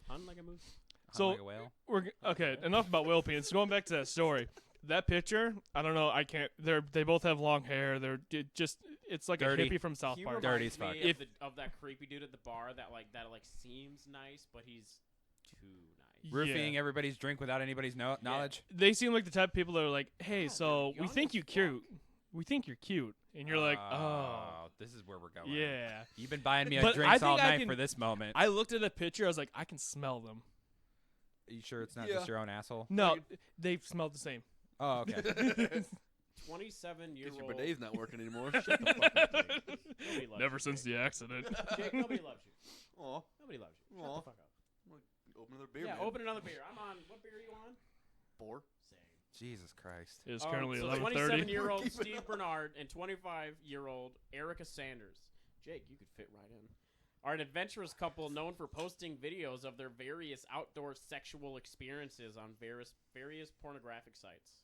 [SPEAKER 5] Hung like a moose.
[SPEAKER 3] Hung
[SPEAKER 2] So-
[SPEAKER 3] like a whale.
[SPEAKER 2] Okay, enough about whale penis. Going back to that story. That picture, I don't know. I can't. They both have long hair. It's like
[SPEAKER 3] Dirty.
[SPEAKER 2] a hippie from South
[SPEAKER 5] He
[SPEAKER 2] Park.
[SPEAKER 3] Dirty
[SPEAKER 5] reminds
[SPEAKER 3] as fuck.
[SPEAKER 5] me
[SPEAKER 2] If-
[SPEAKER 5] of that creepy dude at the bar that seems nice, but he's too nice.
[SPEAKER 3] Roofing
[SPEAKER 2] Yeah.
[SPEAKER 3] everybody's drink without anybody's knowledge.
[SPEAKER 2] They seem like the type of people that are like, "Hey,
[SPEAKER 5] God,
[SPEAKER 2] so
[SPEAKER 5] they're
[SPEAKER 2] we
[SPEAKER 5] young
[SPEAKER 2] think
[SPEAKER 5] as
[SPEAKER 2] you
[SPEAKER 5] fuck.
[SPEAKER 2] cute. We think you're cute," and you're like, "Oh,
[SPEAKER 3] This is where we're going.
[SPEAKER 2] yeah."
[SPEAKER 3] You've been buying me
[SPEAKER 2] But I
[SPEAKER 3] drinks all
[SPEAKER 2] think I
[SPEAKER 3] night
[SPEAKER 2] can-
[SPEAKER 3] for this moment.
[SPEAKER 2] I looked at the picture. I was like, "I can smell them."
[SPEAKER 3] Are you sure it's not
[SPEAKER 4] Yeah.
[SPEAKER 3] just your own asshole?
[SPEAKER 2] No, they smelled the same.
[SPEAKER 3] Oh, okay.
[SPEAKER 5] 27-year-old.
[SPEAKER 4] Guess your bidet's not working anymore. Shut the fuck up.
[SPEAKER 5] Nobody loves
[SPEAKER 2] Never
[SPEAKER 5] you,
[SPEAKER 2] since
[SPEAKER 5] Jake.
[SPEAKER 2] the accident.
[SPEAKER 5] Jake, nobody loves you.
[SPEAKER 4] Aw.
[SPEAKER 5] Nobody loves you. Shut
[SPEAKER 4] Aw.
[SPEAKER 5] the fuck up.
[SPEAKER 4] Open another beer,
[SPEAKER 5] Yeah,
[SPEAKER 4] man.
[SPEAKER 5] open another beer. I'm on. What beer are you on?
[SPEAKER 4] 4.
[SPEAKER 5] Same.
[SPEAKER 3] Jesus Christ.
[SPEAKER 2] It is currently
[SPEAKER 5] so
[SPEAKER 2] 11:30.
[SPEAKER 5] 27-year-old
[SPEAKER 4] Keep it
[SPEAKER 5] Steve
[SPEAKER 4] up.
[SPEAKER 5] Bernard and 25-year-old Erica Sanders. Jake, you could fit right in. Are an adventurous couple known for posting videos of their various outdoor sexual experiences on various pornographic sites.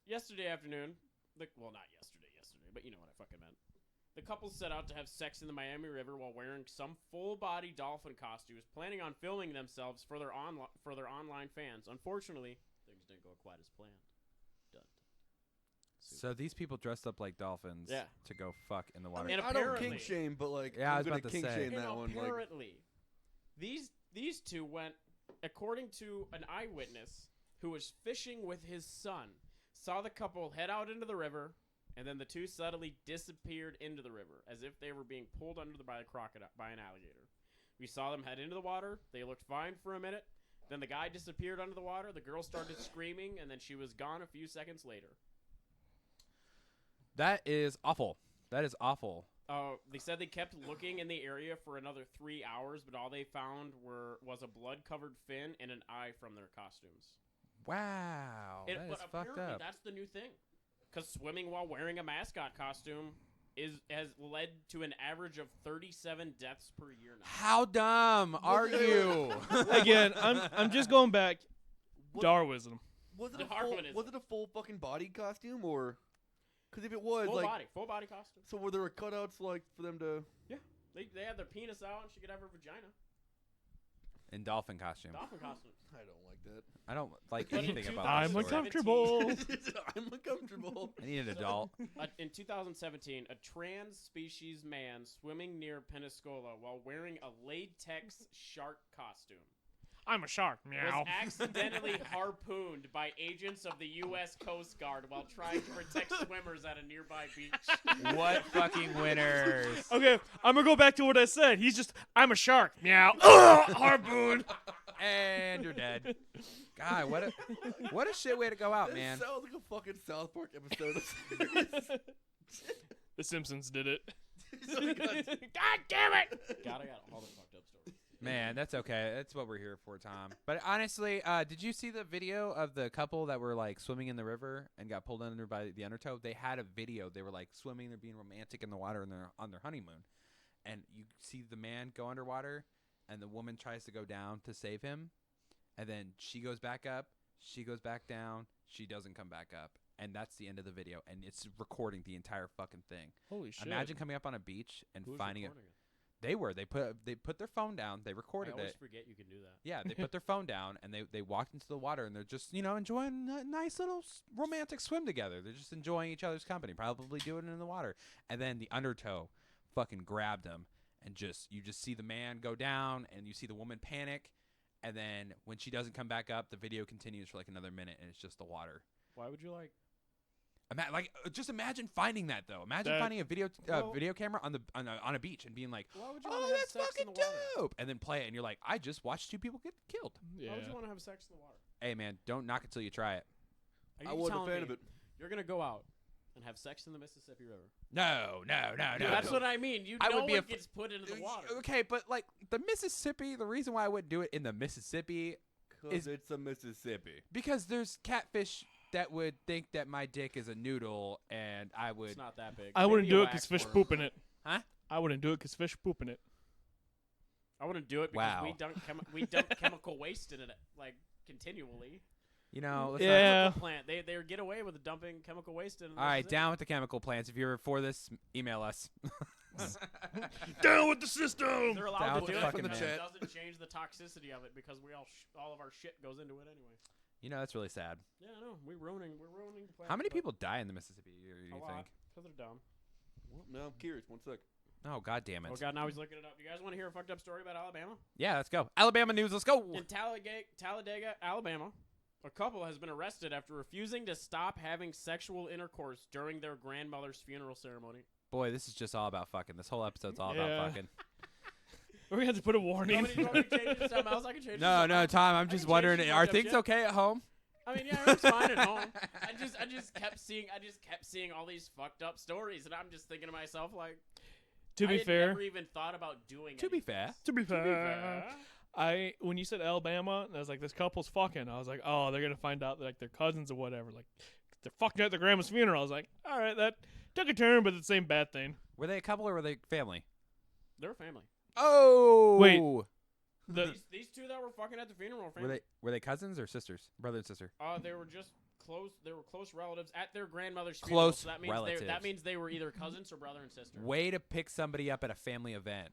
[SPEAKER 5] Yesterday afternoon, not yesterday, but you know what I fucking meant. The couple set out to have sex in the Miami River while wearing some full-body dolphin costumes, planning on filming themselves for their online fans. Unfortunately, things didn't go quite as planned. Dun.
[SPEAKER 3] So these people dressed up like dolphins
[SPEAKER 5] Yeah.
[SPEAKER 3] to go fuck in the water.
[SPEAKER 5] And
[SPEAKER 4] I don't
[SPEAKER 5] apparently-
[SPEAKER 4] kink shame, but like,
[SPEAKER 3] Yeah, I
[SPEAKER 4] I'm
[SPEAKER 3] was
[SPEAKER 4] gonna
[SPEAKER 3] about to
[SPEAKER 4] kink
[SPEAKER 3] say.
[SPEAKER 4] shame that one. Like,
[SPEAKER 5] apparently, these two went, according to an eyewitness who was fishing with his son, saw the couple head out into the river, and then the two suddenly disappeared into the river as if they were being pulled under by an alligator. We saw them head into the water. They looked fine for a minute. Then the guy disappeared under the water. The girl started screaming, and then she was gone a few seconds later.
[SPEAKER 3] That is awful. That is awful.
[SPEAKER 5] They said they kept looking in the area for another 3 hours, but all they found was a blood-covered fin and an eye from their costumes.
[SPEAKER 3] Wow.
[SPEAKER 5] But
[SPEAKER 3] That is fucked
[SPEAKER 5] apparently
[SPEAKER 3] up.
[SPEAKER 5] that's the new thing, because swimming while wearing a mascot costume has led to an average of 37 deaths per year now.
[SPEAKER 3] How dumb are you?
[SPEAKER 2] Again, I'm just going back.
[SPEAKER 4] What-
[SPEAKER 2] Darwinism.
[SPEAKER 4] was it
[SPEAKER 5] Darwinism.
[SPEAKER 4] a full fucking body costume or? Because if it was
[SPEAKER 5] Full body costume.
[SPEAKER 4] so were there cutouts like for them to?
[SPEAKER 5] They had their penis out, and she could have her vagina.
[SPEAKER 3] In dolphin costume.
[SPEAKER 5] Dolphin costume.
[SPEAKER 4] I don't like that.
[SPEAKER 3] I don't like
[SPEAKER 5] But in
[SPEAKER 3] anything about
[SPEAKER 2] I'm
[SPEAKER 3] this story.
[SPEAKER 2] uncomfortable.
[SPEAKER 4] I'm uncomfortable.
[SPEAKER 3] I need an adult.
[SPEAKER 5] In 2017, a trans-species man swimming near Pensacola while wearing a latex shark costume
[SPEAKER 2] I'm a shark. Meow.
[SPEAKER 5] was accidentally harpooned by agents of the U.S. Coast Guard while trying to protect swimmers at a nearby beach.
[SPEAKER 3] What fucking winners?
[SPEAKER 2] Okay, I'm gonna go back to what I said. I'm a shark. Meow. Harpoon.
[SPEAKER 3] And you're dead. God, what a shit way to go out,
[SPEAKER 4] That
[SPEAKER 3] man.
[SPEAKER 4] sounds like a fucking South Park episode of
[SPEAKER 2] The Simpsons did it.
[SPEAKER 5] God damn it! God, I got all the fucked up stories.
[SPEAKER 3] Man, that's okay. That's what we're here for, Tom. But honestly, did you see the video of the couple that were like swimming in the river and got pulled under by the undertow? They had a video. They were like swimming. They're being romantic in the water and they're on their honeymoon. And you see the man go underwater and the woman tries to go down to save him. And then she goes back up. She goes back down. She doesn't come back up. And that's the end of the video. And it's recording the entire fucking thing.
[SPEAKER 2] Holy shit!
[SPEAKER 3] Imagine coming up on a beach and
[SPEAKER 5] Who's
[SPEAKER 3] finding it.
[SPEAKER 5] recording it?
[SPEAKER 3] They put their phone down. They recorded
[SPEAKER 5] I always
[SPEAKER 3] it.
[SPEAKER 5] forget you can do that.
[SPEAKER 3] Yeah, they put their phone down and they walked into the water and they're just enjoying a nice little romantic swim together. They're just enjoying each other's company, probably doing it in the water. And then the undertow fucking grabbed them and you just see the man go down and you see the woman panic. And then when she doesn't come back up, the video continues for like another minute and it's just the water.
[SPEAKER 5] Why would you like?
[SPEAKER 3] Just imagine finding that though. Imagine finding a video camera on a beach and being like,
[SPEAKER 5] Why would you
[SPEAKER 3] "Oh,
[SPEAKER 5] want to have
[SPEAKER 3] that's
[SPEAKER 5] sex
[SPEAKER 3] fucking
[SPEAKER 5] in the water?
[SPEAKER 3] dope!" And then play it, and you're like, "I just watched 2 people get killed."
[SPEAKER 2] Yeah.
[SPEAKER 5] Why would you want to have sex in the water?
[SPEAKER 3] Hey man, don't knock it till you try it.
[SPEAKER 5] Are
[SPEAKER 4] I
[SPEAKER 5] you
[SPEAKER 4] wasn't a
[SPEAKER 5] telling
[SPEAKER 4] fan
[SPEAKER 5] me
[SPEAKER 4] of it.
[SPEAKER 5] You're gonna go out and have sex in the Mississippi River?
[SPEAKER 3] No.
[SPEAKER 5] That's what I mean. You
[SPEAKER 3] I would
[SPEAKER 5] know
[SPEAKER 3] be
[SPEAKER 5] what gets put into the water.
[SPEAKER 3] Okay, but like the Mississippi, the reason why I wouldn't do it in the Mississippi
[SPEAKER 4] Because it's a Mississippi.
[SPEAKER 3] because there's catfish that would think that my dick is a noodle, and I would.
[SPEAKER 5] It's not that big.
[SPEAKER 2] I wouldn't
[SPEAKER 5] Maybe
[SPEAKER 2] do
[SPEAKER 5] a
[SPEAKER 2] it because
[SPEAKER 5] wax
[SPEAKER 2] fish
[SPEAKER 5] worm.
[SPEAKER 2] poop in it.
[SPEAKER 3] Huh?
[SPEAKER 2] I wouldn't do it because fish poop in it.
[SPEAKER 5] I wouldn't do it because
[SPEAKER 3] Wow.
[SPEAKER 5] we dump chemical waste in it like continually.
[SPEAKER 3] Let's not-
[SPEAKER 2] Yeah.
[SPEAKER 5] Chemical plant. They get away with dumping chemical waste in.
[SPEAKER 3] All right, down with the chemical plants. If you're for this, email us.
[SPEAKER 2] Down with the system.
[SPEAKER 5] They're
[SPEAKER 3] Down
[SPEAKER 5] allowed
[SPEAKER 3] with
[SPEAKER 5] to do
[SPEAKER 3] the
[SPEAKER 5] it
[SPEAKER 3] fucking
[SPEAKER 5] because
[SPEAKER 3] man.
[SPEAKER 5] it doesn't change the toxicity of it because we all of our shit goes into it anyway.
[SPEAKER 3] That's really sad.
[SPEAKER 5] Yeah, I know. We're ruining the planet.
[SPEAKER 3] How many
[SPEAKER 5] but
[SPEAKER 3] people die in the Mississippi? Do
[SPEAKER 5] A
[SPEAKER 3] you
[SPEAKER 5] lot
[SPEAKER 3] think?
[SPEAKER 5] because they're dumb.
[SPEAKER 4] Well, now I'm curious. 1 sec.
[SPEAKER 3] Oh God damn it!
[SPEAKER 5] Oh god, now he's looking it up. You guys want to hear a fucked up story about Alabama?
[SPEAKER 3] Yeah, let's go. Alabama news. Let's go.
[SPEAKER 5] In Talladega, Alabama, a couple has been arrested after refusing to stop having sexual intercourse during their grandmother's funeral ceremony.
[SPEAKER 3] Boy, this is just all about fucking. This whole episode's all
[SPEAKER 2] Yeah.
[SPEAKER 3] about fucking.
[SPEAKER 2] We're gonna have to put a warning.
[SPEAKER 5] You want me to change it to something else? I can change it to
[SPEAKER 3] No,
[SPEAKER 5] something else.
[SPEAKER 3] Tom. I'm
[SPEAKER 5] I
[SPEAKER 3] just
[SPEAKER 5] can
[SPEAKER 3] wondering,
[SPEAKER 5] change some
[SPEAKER 3] are
[SPEAKER 5] fucked up
[SPEAKER 3] things
[SPEAKER 5] shit.
[SPEAKER 3] okay at home?
[SPEAKER 5] I mean, yeah, it's fine at home. I just kept seeing all these fucked up stories, and I'm just thinking to myself like,
[SPEAKER 2] To
[SPEAKER 5] I
[SPEAKER 2] be
[SPEAKER 5] had
[SPEAKER 2] fair,
[SPEAKER 5] never even thought about doing it.
[SPEAKER 3] To be fair,
[SPEAKER 2] when you said Alabama, and I was like, this couple's fucking. I was like, oh, they're gonna find out like they're cousins or whatever. Like, they're fucking at their grandma's funeral. I was like, all right, that took a turn, but it's the same bad thing.
[SPEAKER 3] were they a couple or were they family?
[SPEAKER 5] They're a family.
[SPEAKER 3] Oh,
[SPEAKER 2] Wait. The
[SPEAKER 5] These two that were fucking at the funeral were family.
[SPEAKER 3] were they cousins or sisters, brother and sister?
[SPEAKER 5] They were just close. They were close relatives at their grandmother's funeral.
[SPEAKER 3] Close
[SPEAKER 5] So that means
[SPEAKER 3] relatives.
[SPEAKER 5] that means they were either cousins or brother and sister.
[SPEAKER 3] Way to pick somebody up at a family event.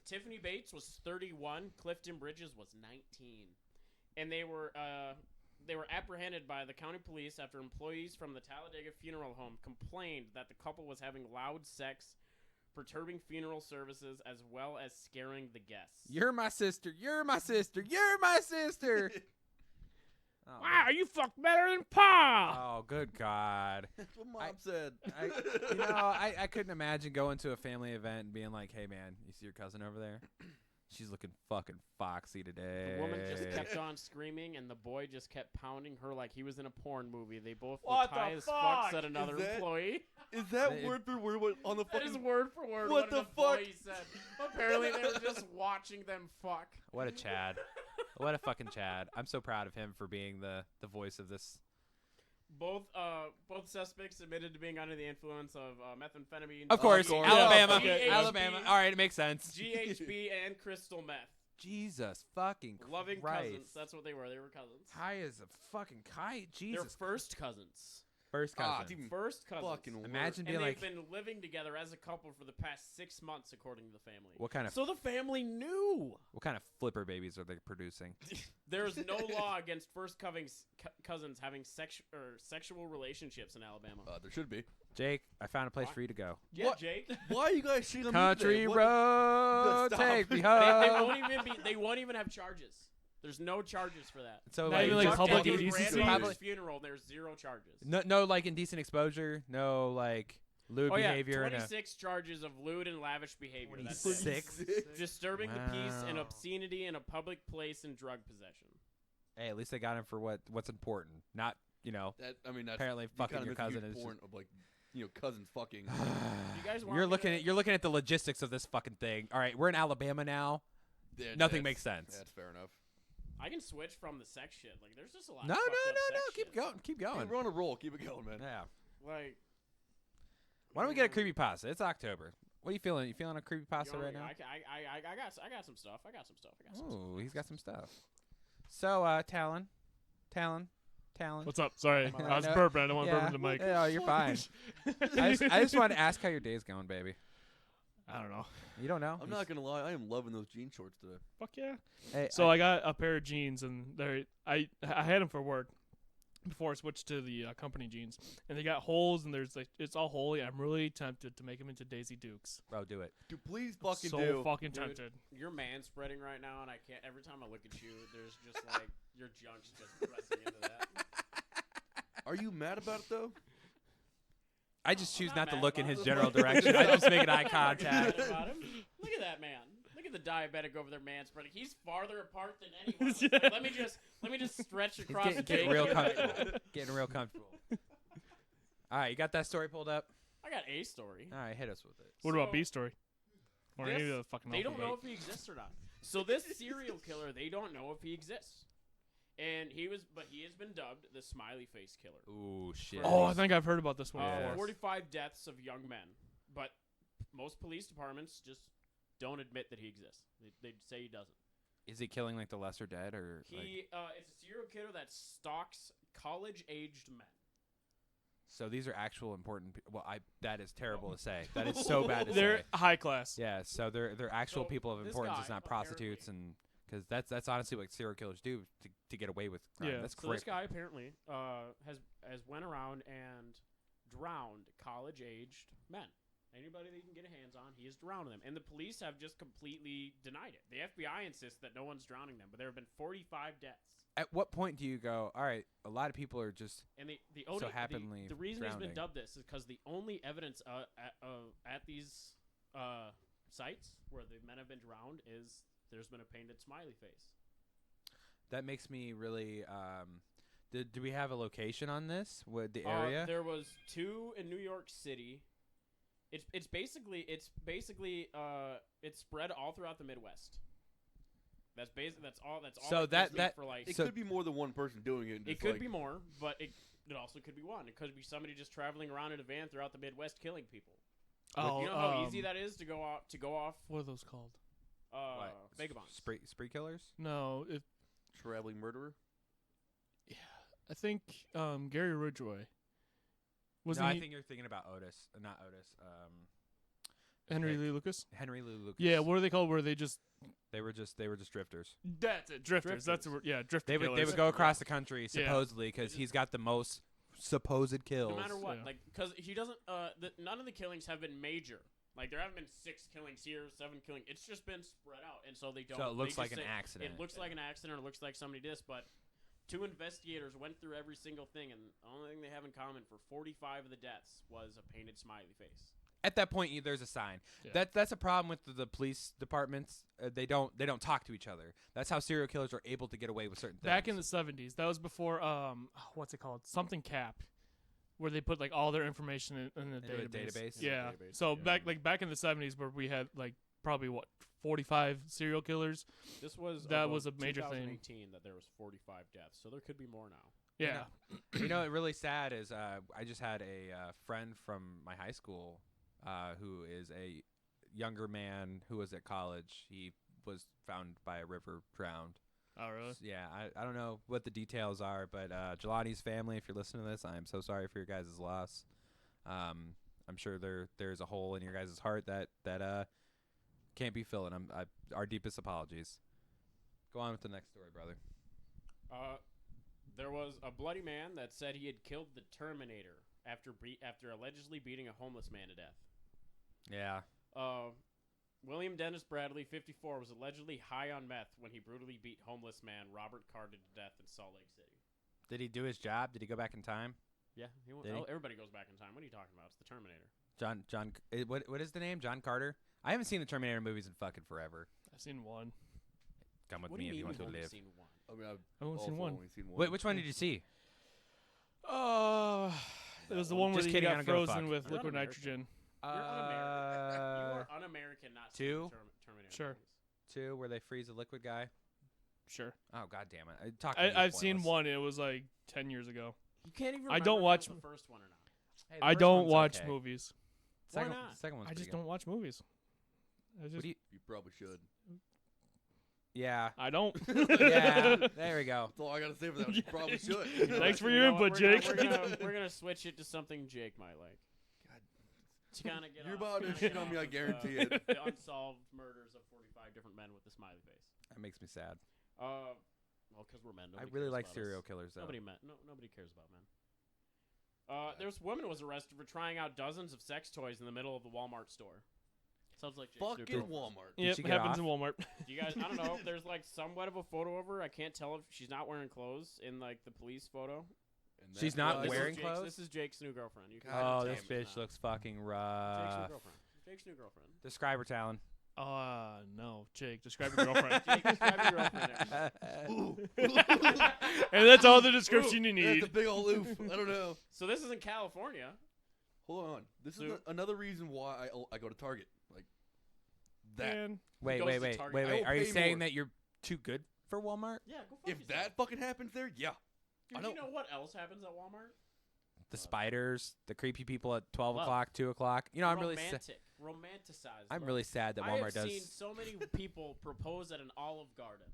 [SPEAKER 5] Tiffany Bates was 31. Clifton Bridges was 19, and they were apprehended by the county police after employees from the Talladega Funeral Home complained that the couple was having loud sex, perturbing funeral services, as well as scaring the guests.
[SPEAKER 3] You're my sister. You're my sister. You're my sister. Oh,
[SPEAKER 2] wow, you fuck better than Pa.
[SPEAKER 3] oh, good God.
[SPEAKER 4] That's what Mom
[SPEAKER 3] I-
[SPEAKER 4] said.
[SPEAKER 3] I couldn't imagine going to a family event and being like, hey, man, you see your cousin over there? She's looking fucking foxy today.
[SPEAKER 5] The woman just kept on screaming, and the boy just kept pounding her like he was in a porn movie. They both
[SPEAKER 2] What
[SPEAKER 5] looked high
[SPEAKER 2] the
[SPEAKER 5] as
[SPEAKER 2] fuck?
[SPEAKER 5] fuck, said another
[SPEAKER 4] that-
[SPEAKER 5] employee.
[SPEAKER 4] Is that
[SPEAKER 3] They-
[SPEAKER 4] word for word what on the
[SPEAKER 5] That is
[SPEAKER 4] fucking?
[SPEAKER 5] word for word
[SPEAKER 4] What
[SPEAKER 5] what an
[SPEAKER 4] the fuck?
[SPEAKER 5] employee said. Apparently, they were just watching them fuck.
[SPEAKER 3] What a Chad. What a fucking Chad. I'm so proud of him for being the voice of this.
[SPEAKER 5] Both suspects admitted to being under the influence of methamphetamine,
[SPEAKER 3] Of course,
[SPEAKER 4] course.
[SPEAKER 3] Alabama.
[SPEAKER 2] Okay.
[SPEAKER 3] Alabama. All right, it makes sense.
[SPEAKER 5] GHB, and crystal meth.
[SPEAKER 3] Jesus fucking
[SPEAKER 5] Loving
[SPEAKER 3] Christ.
[SPEAKER 5] cousins. That's what they were. They were cousins.
[SPEAKER 3] High as a fucking kite.
[SPEAKER 5] They're
[SPEAKER 3] Jesus.
[SPEAKER 5] first cousins.
[SPEAKER 3] First
[SPEAKER 4] Ah,
[SPEAKER 3] cousin.
[SPEAKER 4] it's even
[SPEAKER 5] First cousins.
[SPEAKER 4] fucking worse.
[SPEAKER 3] Imagine
[SPEAKER 5] And
[SPEAKER 3] being
[SPEAKER 5] they've
[SPEAKER 3] like,
[SPEAKER 5] been living together as a couple for the past 6 months, according to the family.
[SPEAKER 3] what kind of
[SPEAKER 5] So the family knew.
[SPEAKER 3] flipper babies are they producing?
[SPEAKER 5] There is no law against first cousins having sexual relationships in Alabama.
[SPEAKER 4] There should be.
[SPEAKER 3] Jake, I found a place for you to go.
[SPEAKER 5] Yeah,
[SPEAKER 4] what?
[SPEAKER 5] Jake.
[SPEAKER 4] Why are you guys shitting on
[SPEAKER 3] Country
[SPEAKER 4] me today? What
[SPEAKER 3] road,
[SPEAKER 4] Stop.
[SPEAKER 3] take me
[SPEAKER 5] They
[SPEAKER 3] home.
[SPEAKER 5] won't even have charges. There's no charges for that.
[SPEAKER 3] So
[SPEAKER 2] Not
[SPEAKER 3] like,
[SPEAKER 2] even, like,
[SPEAKER 3] just
[SPEAKER 2] public
[SPEAKER 3] indecent-
[SPEAKER 2] indecency?
[SPEAKER 3] probably-
[SPEAKER 5] Funeral. There's 0 charges.
[SPEAKER 3] no, like indecent exposure. No, like lewd
[SPEAKER 5] Oh yeah,
[SPEAKER 3] behavior.
[SPEAKER 5] 26 charges of lewd and lavish behavior. That's it.
[SPEAKER 3] 26.
[SPEAKER 5] Disturbing the peace and
[SPEAKER 3] Wow.
[SPEAKER 5] obscenity in a public place and drug possession.
[SPEAKER 3] Hey, at least they got him for what's important. Not
[SPEAKER 4] That I mean, that's
[SPEAKER 3] apparently
[SPEAKER 4] you
[SPEAKER 3] fucking
[SPEAKER 4] kinda
[SPEAKER 3] your
[SPEAKER 4] missed a huge
[SPEAKER 3] cousin is.
[SPEAKER 4] point of like, cousins fucking.
[SPEAKER 5] You guys want
[SPEAKER 3] You're
[SPEAKER 5] me
[SPEAKER 3] looking
[SPEAKER 5] to-
[SPEAKER 3] at the logistics of this fucking thing. All right, we're in Alabama now. Nothing makes sense.
[SPEAKER 4] That's fair enough.
[SPEAKER 5] I can switch from the sex shit. Like, there's just a lot.
[SPEAKER 3] No,
[SPEAKER 5] of
[SPEAKER 3] no,
[SPEAKER 5] fucked up
[SPEAKER 3] no, no.
[SPEAKER 5] sex
[SPEAKER 3] Keep
[SPEAKER 5] shit.
[SPEAKER 3] going. Keep
[SPEAKER 4] Hey,
[SPEAKER 3] going.
[SPEAKER 4] we're on a roll. Keep it going, man.
[SPEAKER 3] Yeah.
[SPEAKER 5] Like,
[SPEAKER 3] Why don't we get a creepypasta? It's October. What are you feeling? You feeling a creepypasta right now?
[SPEAKER 5] I got some stuff. I got some stuff.
[SPEAKER 3] Ooh, he's got some stuff. So, Talon.
[SPEAKER 2] What's up? Sorry,
[SPEAKER 3] I
[SPEAKER 2] I was
[SPEAKER 3] know-
[SPEAKER 2] burping. I don't want to burp
[SPEAKER 3] yeah.
[SPEAKER 2] into the mic.
[SPEAKER 3] Yeah, you're fine. I just wanted to ask how your day's going, baby.
[SPEAKER 2] I don't know.
[SPEAKER 3] You don't know?
[SPEAKER 4] I'm not gonna lie. I am loving those jean shorts today.
[SPEAKER 2] Fuck yeah.
[SPEAKER 3] Hey,
[SPEAKER 2] So I got a pair of jeans, and I had them for work before I switched to the company jeans, and they got holes, and there's like it's all holy. I'm really tempted to make them into Daisy Dukes.
[SPEAKER 3] Bro, do it.
[SPEAKER 4] Dude, please fucking
[SPEAKER 2] so
[SPEAKER 4] do.
[SPEAKER 2] fucking
[SPEAKER 5] Dude.
[SPEAKER 2] tempted.
[SPEAKER 5] You're man spreading right now, and I can't. Every time I look at you, there's just like your junk's just pressing into that.
[SPEAKER 4] Are you mad about it though?
[SPEAKER 3] I just choose
[SPEAKER 5] I'm
[SPEAKER 3] not to
[SPEAKER 5] mad
[SPEAKER 3] look in
[SPEAKER 5] about
[SPEAKER 3] his
[SPEAKER 5] it.
[SPEAKER 3] general direction. I just make an eye
[SPEAKER 5] I'm not
[SPEAKER 3] contact.
[SPEAKER 5] mad about him. Look at that man. Look at the diabetic over there, man spreading. He's farther apart than anyone. Like, let me just stretch
[SPEAKER 3] He's
[SPEAKER 5] across.
[SPEAKER 3] getting
[SPEAKER 5] Jake
[SPEAKER 3] real
[SPEAKER 5] here.
[SPEAKER 3] comfortable. Getting real comfortable. All right, you got that story pulled up?
[SPEAKER 5] I got a story.
[SPEAKER 3] All right, hit us with it.
[SPEAKER 2] What about
[SPEAKER 5] So,
[SPEAKER 2] B story? Or any
[SPEAKER 5] this-
[SPEAKER 2] of the fucking
[SPEAKER 5] They don't know
[SPEAKER 2] alphabet?
[SPEAKER 5] if he exists or not. So this serial killer, they don't know if he exists. And he has been dubbed the smiley face killer.
[SPEAKER 3] Ooh, shit.
[SPEAKER 2] Oh, I think I've heard about this one
[SPEAKER 3] Yeah.
[SPEAKER 2] before.
[SPEAKER 5] 45 deaths of young men. But most police departments just don't admit that he exists. They say he doesn't.
[SPEAKER 3] Is he killing like the lesser dead or? Like,
[SPEAKER 5] He it's a serial killer that stalks college-aged men.
[SPEAKER 3] so these are actual important. Well, that is terrible to say. That is so bad to
[SPEAKER 2] They're
[SPEAKER 3] say.
[SPEAKER 2] high class.
[SPEAKER 3] Yeah, so they're actual
[SPEAKER 5] So
[SPEAKER 3] people of
[SPEAKER 5] this
[SPEAKER 3] importance.
[SPEAKER 5] guy,
[SPEAKER 3] It's not prostitutes, and because that's honestly what serial killers do to get away with crime.
[SPEAKER 2] Yeah.
[SPEAKER 3] That's
[SPEAKER 5] So
[SPEAKER 3] great.
[SPEAKER 5] this guy apparently has went around and drowned college-aged men. Anybody they can get a hands on, he has drowned them. And the police have just completely denied it. The FBI insists that no one's drowning them, but there have been 45 deaths.
[SPEAKER 3] At what point do you go? All right, a lot of people are just.
[SPEAKER 5] And the only
[SPEAKER 3] happily
[SPEAKER 5] the reason he's been
[SPEAKER 3] drowning.
[SPEAKER 5] dubbed this is because the only evidence at these sites where the men have been drowned is there's been a painted smiley face.
[SPEAKER 3] That makes me really. Do we have a location on this? What the area?
[SPEAKER 5] There was 2 in New York City. It's basically it's spread all throughout the Midwest. That's all.
[SPEAKER 3] So
[SPEAKER 5] it gives me
[SPEAKER 3] that-
[SPEAKER 5] for like
[SPEAKER 4] It
[SPEAKER 3] So-
[SPEAKER 4] could be more than one person doing it. and
[SPEAKER 5] it
[SPEAKER 4] just,
[SPEAKER 5] could
[SPEAKER 4] like,
[SPEAKER 5] be more, but it also could be one. It could be somebody just traveling around in a van throughout the Midwest killing people.
[SPEAKER 2] Oh,
[SPEAKER 5] You know how easy that is to go off
[SPEAKER 2] What are those called?
[SPEAKER 5] vagabonds.
[SPEAKER 3] Spree killers?
[SPEAKER 2] No,
[SPEAKER 4] traveling murderer.
[SPEAKER 2] I think Gary Ridgway.
[SPEAKER 3] No,
[SPEAKER 2] Wasn't
[SPEAKER 3] I
[SPEAKER 2] he
[SPEAKER 3] think you're thinking about Otis, not Otis.
[SPEAKER 2] Henry
[SPEAKER 3] Nick.
[SPEAKER 2] Lee Lucas?
[SPEAKER 3] Henry Lou Lucas.
[SPEAKER 2] Yeah, what are they called? Where they just
[SPEAKER 3] they were just drifters.
[SPEAKER 2] that's it, drifters. That's a word. Yeah, drifter
[SPEAKER 3] They would
[SPEAKER 2] killers.
[SPEAKER 3] go across the country
[SPEAKER 2] Yeah.
[SPEAKER 3] supposedly because he's got the most supposed kills.
[SPEAKER 5] No matter what,
[SPEAKER 2] Yeah.
[SPEAKER 5] like, because he doesn't. None of the killings have been major. Like, there haven't been 6 killings here, 7 killings. It's just been spread out, and so they don't.
[SPEAKER 3] So it
[SPEAKER 5] they
[SPEAKER 3] looks
[SPEAKER 5] just
[SPEAKER 3] like an
[SPEAKER 5] say-
[SPEAKER 3] accident.
[SPEAKER 5] It looks like an accident, or it looks like somebody did this. But 2 investigators went through every single thing, and the only thing they have in common for 45 of the deaths was a painted smiley face.
[SPEAKER 3] At that point, there's a sign.
[SPEAKER 2] Yeah.
[SPEAKER 3] That's a problem with the police departments. They don't talk to each other. That's how serial killers are able to get away with certain things.
[SPEAKER 2] Back in the 70s. That was before what's it called? Something Cap, where they put like all their information in a
[SPEAKER 3] Into a
[SPEAKER 2] database.
[SPEAKER 3] database?
[SPEAKER 2] Yeah.
[SPEAKER 4] Database,
[SPEAKER 2] So
[SPEAKER 4] yeah.
[SPEAKER 2] back in the 70s, where we had like probably 45 serial killers.
[SPEAKER 5] This was
[SPEAKER 2] That
[SPEAKER 5] about
[SPEAKER 2] was a major thing.
[SPEAKER 5] 2018 that there was 45 deaths, so there could be more now.
[SPEAKER 2] Yeah.
[SPEAKER 3] What really sad is I just had a friend from my high school who is a younger man who was at college. He was found by a river, drowned.
[SPEAKER 2] Oh really?
[SPEAKER 3] Yeah, I don't know what the details are, but Jelani's family, if you're listening to this, I am so sorry for your guys' loss. I'm sure there's a hole in your guys' heart that can't be filled, and our deepest apologies. Go on with the next story, brother.
[SPEAKER 5] There was a bloody man that said he had killed the Terminator after allegedly beating a homeless man to death.
[SPEAKER 3] Yeah.
[SPEAKER 5] William Dennis Bradley, 54, was allegedly high on meth when he brutally beat homeless man Robert Carter to death in Salt Lake City.
[SPEAKER 3] Did he do his job? Did he go back in time?
[SPEAKER 5] Yeah, he went,
[SPEAKER 3] Did he?
[SPEAKER 5] everybody goes back in time. What are you talking about? It's the Terminator.
[SPEAKER 3] What is the name? John Carter? I haven't seen the Terminator movies in fucking forever.
[SPEAKER 2] I've seen one.
[SPEAKER 3] Come with
[SPEAKER 5] What
[SPEAKER 3] me
[SPEAKER 5] do
[SPEAKER 3] if
[SPEAKER 5] you
[SPEAKER 3] you
[SPEAKER 5] mean
[SPEAKER 3] want to
[SPEAKER 5] you've only
[SPEAKER 3] live.
[SPEAKER 5] seen one?
[SPEAKER 4] I mean,
[SPEAKER 2] I've only seen one.
[SPEAKER 4] only seen one.
[SPEAKER 3] Wait, which one did you see?
[SPEAKER 2] It was the one where
[SPEAKER 3] Just
[SPEAKER 2] he
[SPEAKER 3] kidding, I
[SPEAKER 2] got
[SPEAKER 3] don't give a
[SPEAKER 2] frozen
[SPEAKER 3] fuck.
[SPEAKER 2] with
[SPEAKER 5] You're
[SPEAKER 2] liquid
[SPEAKER 5] un-American.
[SPEAKER 2] nitrogen.
[SPEAKER 5] You're un-American. You are un-American, not seeing
[SPEAKER 3] two?
[SPEAKER 5] Terminator
[SPEAKER 2] Sure.
[SPEAKER 5] movies.
[SPEAKER 3] too, where they freeze a liquid guy?
[SPEAKER 2] Sure.
[SPEAKER 3] Oh god damn it!
[SPEAKER 2] I've seen one. It was like 10 years ago.
[SPEAKER 5] You can't even.
[SPEAKER 2] I
[SPEAKER 5] remember
[SPEAKER 2] don't
[SPEAKER 5] if it
[SPEAKER 2] watch-
[SPEAKER 5] was the first one or not.
[SPEAKER 3] Hey, the
[SPEAKER 2] I
[SPEAKER 3] first
[SPEAKER 2] don't
[SPEAKER 3] one's
[SPEAKER 2] watch
[SPEAKER 3] okay.
[SPEAKER 2] movies.
[SPEAKER 3] Second,
[SPEAKER 5] Why not?
[SPEAKER 3] Second one's
[SPEAKER 2] I
[SPEAKER 3] pretty
[SPEAKER 2] just
[SPEAKER 3] good.
[SPEAKER 2] don't watch movies.
[SPEAKER 3] What do you?
[SPEAKER 4] You probably should.
[SPEAKER 3] Yeah.
[SPEAKER 2] I don't.
[SPEAKER 3] Yeah. There we go.
[SPEAKER 4] That's all I gotta say for that. You probably should.
[SPEAKER 2] Thanks for
[SPEAKER 5] You
[SPEAKER 2] your
[SPEAKER 5] know what?
[SPEAKER 2] input,
[SPEAKER 5] We're
[SPEAKER 2] Jake.
[SPEAKER 5] we're gonna switch it to something Jake might like.
[SPEAKER 4] God.
[SPEAKER 5] To kind of get.
[SPEAKER 4] You're
[SPEAKER 5] off-
[SPEAKER 4] about to
[SPEAKER 5] kinda
[SPEAKER 4] shit
[SPEAKER 5] get
[SPEAKER 4] on me,
[SPEAKER 5] off
[SPEAKER 4] I
[SPEAKER 5] of,
[SPEAKER 4] guarantee it.
[SPEAKER 5] The unsolved murders of 45 different men with a smiley face.
[SPEAKER 3] That makes me sad.
[SPEAKER 5] Well, because we're men.
[SPEAKER 3] I
[SPEAKER 5] Nobody
[SPEAKER 3] really
[SPEAKER 5] cares
[SPEAKER 3] like
[SPEAKER 5] about
[SPEAKER 3] serial
[SPEAKER 5] us.
[SPEAKER 3] killers though.
[SPEAKER 5] Nobody cares about men. There's woman was arrested for trying out dozens of sex toys in the middle of the Walmart store. Sounds like Jake's new
[SPEAKER 4] Fucking
[SPEAKER 5] girlfriend.
[SPEAKER 4] Walmart.
[SPEAKER 2] Yep,
[SPEAKER 3] she get
[SPEAKER 2] happens
[SPEAKER 3] off?
[SPEAKER 2] in Walmart.
[SPEAKER 5] Do you guys? I don't know. There's like somewhat of a photo of her. I can't tell if she's not wearing clothes in like the police photo.
[SPEAKER 4] And
[SPEAKER 3] She's
[SPEAKER 4] that's
[SPEAKER 3] not
[SPEAKER 4] why-
[SPEAKER 5] This is
[SPEAKER 3] wearing
[SPEAKER 5] Jake's-
[SPEAKER 3] clothes?
[SPEAKER 5] This is Jake's new girlfriend. You can
[SPEAKER 4] God
[SPEAKER 3] Oh,
[SPEAKER 4] damn
[SPEAKER 3] this
[SPEAKER 4] it.
[SPEAKER 3] bitch looks fucking
[SPEAKER 5] Jake's new
[SPEAKER 3] rough.
[SPEAKER 5] girlfriend. Jake's new girlfriend.
[SPEAKER 3] Describe her, Talon.
[SPEAKER 2] No, Jake. Describe your girlfriend.
[SPEAKER 5] Jake, describe your girlfriend.
[SPEAKER 4] Ooh.
[SPEAKER 2] And that's all the description you
[SPEAKER 4] That's
[SPEAKER 2] need.
[SPEAKER 4] a big old oof. I don't know.
[SPEAKER 5] So this is in California.
[SPEAKER 4] Hold on. This is
[SPEAKER 5] So-
[SPEAKER 4] another reason why I go to Target. Like that.
[SPEAKER 2] Man,
[SPEAKER 3] Wait,
[SPEAKER 5] goes
[SPEAKER 3] wait,
[SPEAKER 5] to
[SPEAKER 3] wait,
[SPEAKER 5] Target.
[SPEAKER 3] wait,
[SPEAKER 4] I
[SPEAKER 3] wait.
[SPEAKER 4] will
[SPEAKER 3] Are you
[SPEAKER 4] pay
[SPEAKER 3] saying
[SPEAKER 4] more.
[SPEAKER 3] that you're too good for Walmart?
[SPEAKER 5] Yeah, go fuck
[SPEAKER 4] If
[SPEAKER 5] yourself.
[SPEAKER 4] that fucking happens there, yeah.
[SPEAKER 5] Dude,
[SPEAKER 4] I
[SPEAKER 5] you
[SPEAKER 4] don't-
[SPEAKER 5] know what else happens at Walmart?
[SPEAKER 3] The spiders, the creepy people at 12
[SPEAKER 5] Love.
[SPEAKER 3] o'clock, 2 o'clock. You know, I'm really
[SPEAKER 5] romanticized.
[SPEAKER 3] I'm
[SPEAKER 5] love.
[SPEAKER 3] really sad that
[SPEAKER 5] I have
[SPEAKER 3] Walmart does.
[SPEAKER 5] seen so many people propose at an Olive Garden.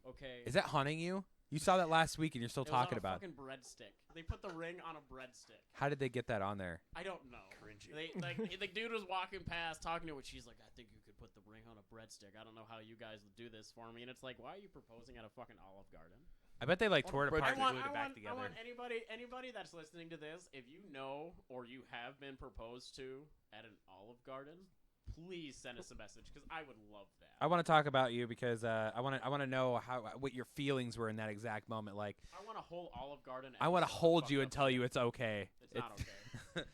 [SPEAKER 5] Okay.
[SPEAKER 3] Is that haunting you? You saw that last week and you're still
[SPEAKER 5] It was on
[SPEAKER 3] talking
[SPEAKER 5] a
[SPEAKER 3] about it.
[SPEAKER 5] fucking breadstick. They put the ring on a breadstick.
[SPEAKER 3] How did they get that on there?
[SPEAKER 5] I don't know.
[SPEAKER 4] Cringy.
[SPEAKER 5] They like the dude was walking past talking to her. She's like, I think you could put the ring on a breadstick. I don't know how you guys would do this for me. And it's like, why are you proposing at a fucking Olive Garden?
[SPEAKER 3] I bet they like tore it
[SPEAKER 4] bread
[SPEAKER 3] apart
[SPEAKER 4] stick.
[SPEAKER 3] and glued it back
[SPEAKER 5] I
[SPEAKER 3] together.
[SPEAKER 5] want anybody that's listening to this, if you know or you have been proposed to at an Olive Garden, please send us a message because I would love that.
[SPEAKER 3] I want to talk about you because I want to know what your feelings were in that exact moment. Like,
[SPEAKER 5] I want a whole Olive Garden.
[SPEAKER 3] I want to
[SPEAKER 5] episode
[SPEAKER 3] hold
[SPEAKER 5] fucked
[SPEAKER 3] you
[SPEAKER 5] up
[SPEAKER 3] and tell you
[SPEAKER 5] together.
[SPEAKER 3] it's okay.
[SPEAKER 5] It's not okay.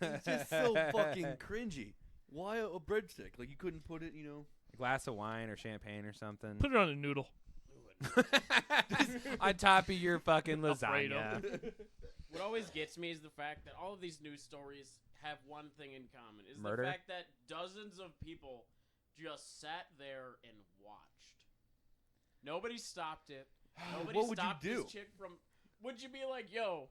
[SPEAKER 4] It's just so fucking cringy. Why a breadstick? Like you couldn't put it,
[SPEAKER 3] A glass of wine or champagne or something.
[SPEAKER 2] put it on a noodle.
[SPEAKER 3] On top of your fucking
[SPEAKER 2] Alfredo.
[SPEAKER 3] lasagna.
[SPEAKER 5] What always gets me is the fact that all of these news stories have one thing in common: is
[SPEAKER 3] Murder?
[SPEAKER 5] the fact that dozens of people just sat there and watched. Nobody stopped it. Nobody
[SPEAKER 4] What would you
[SPEAKER 5] stopped
[SPEAKER 4] do?
[SPEAKER 5] this chick from. Would you be like, "Yo,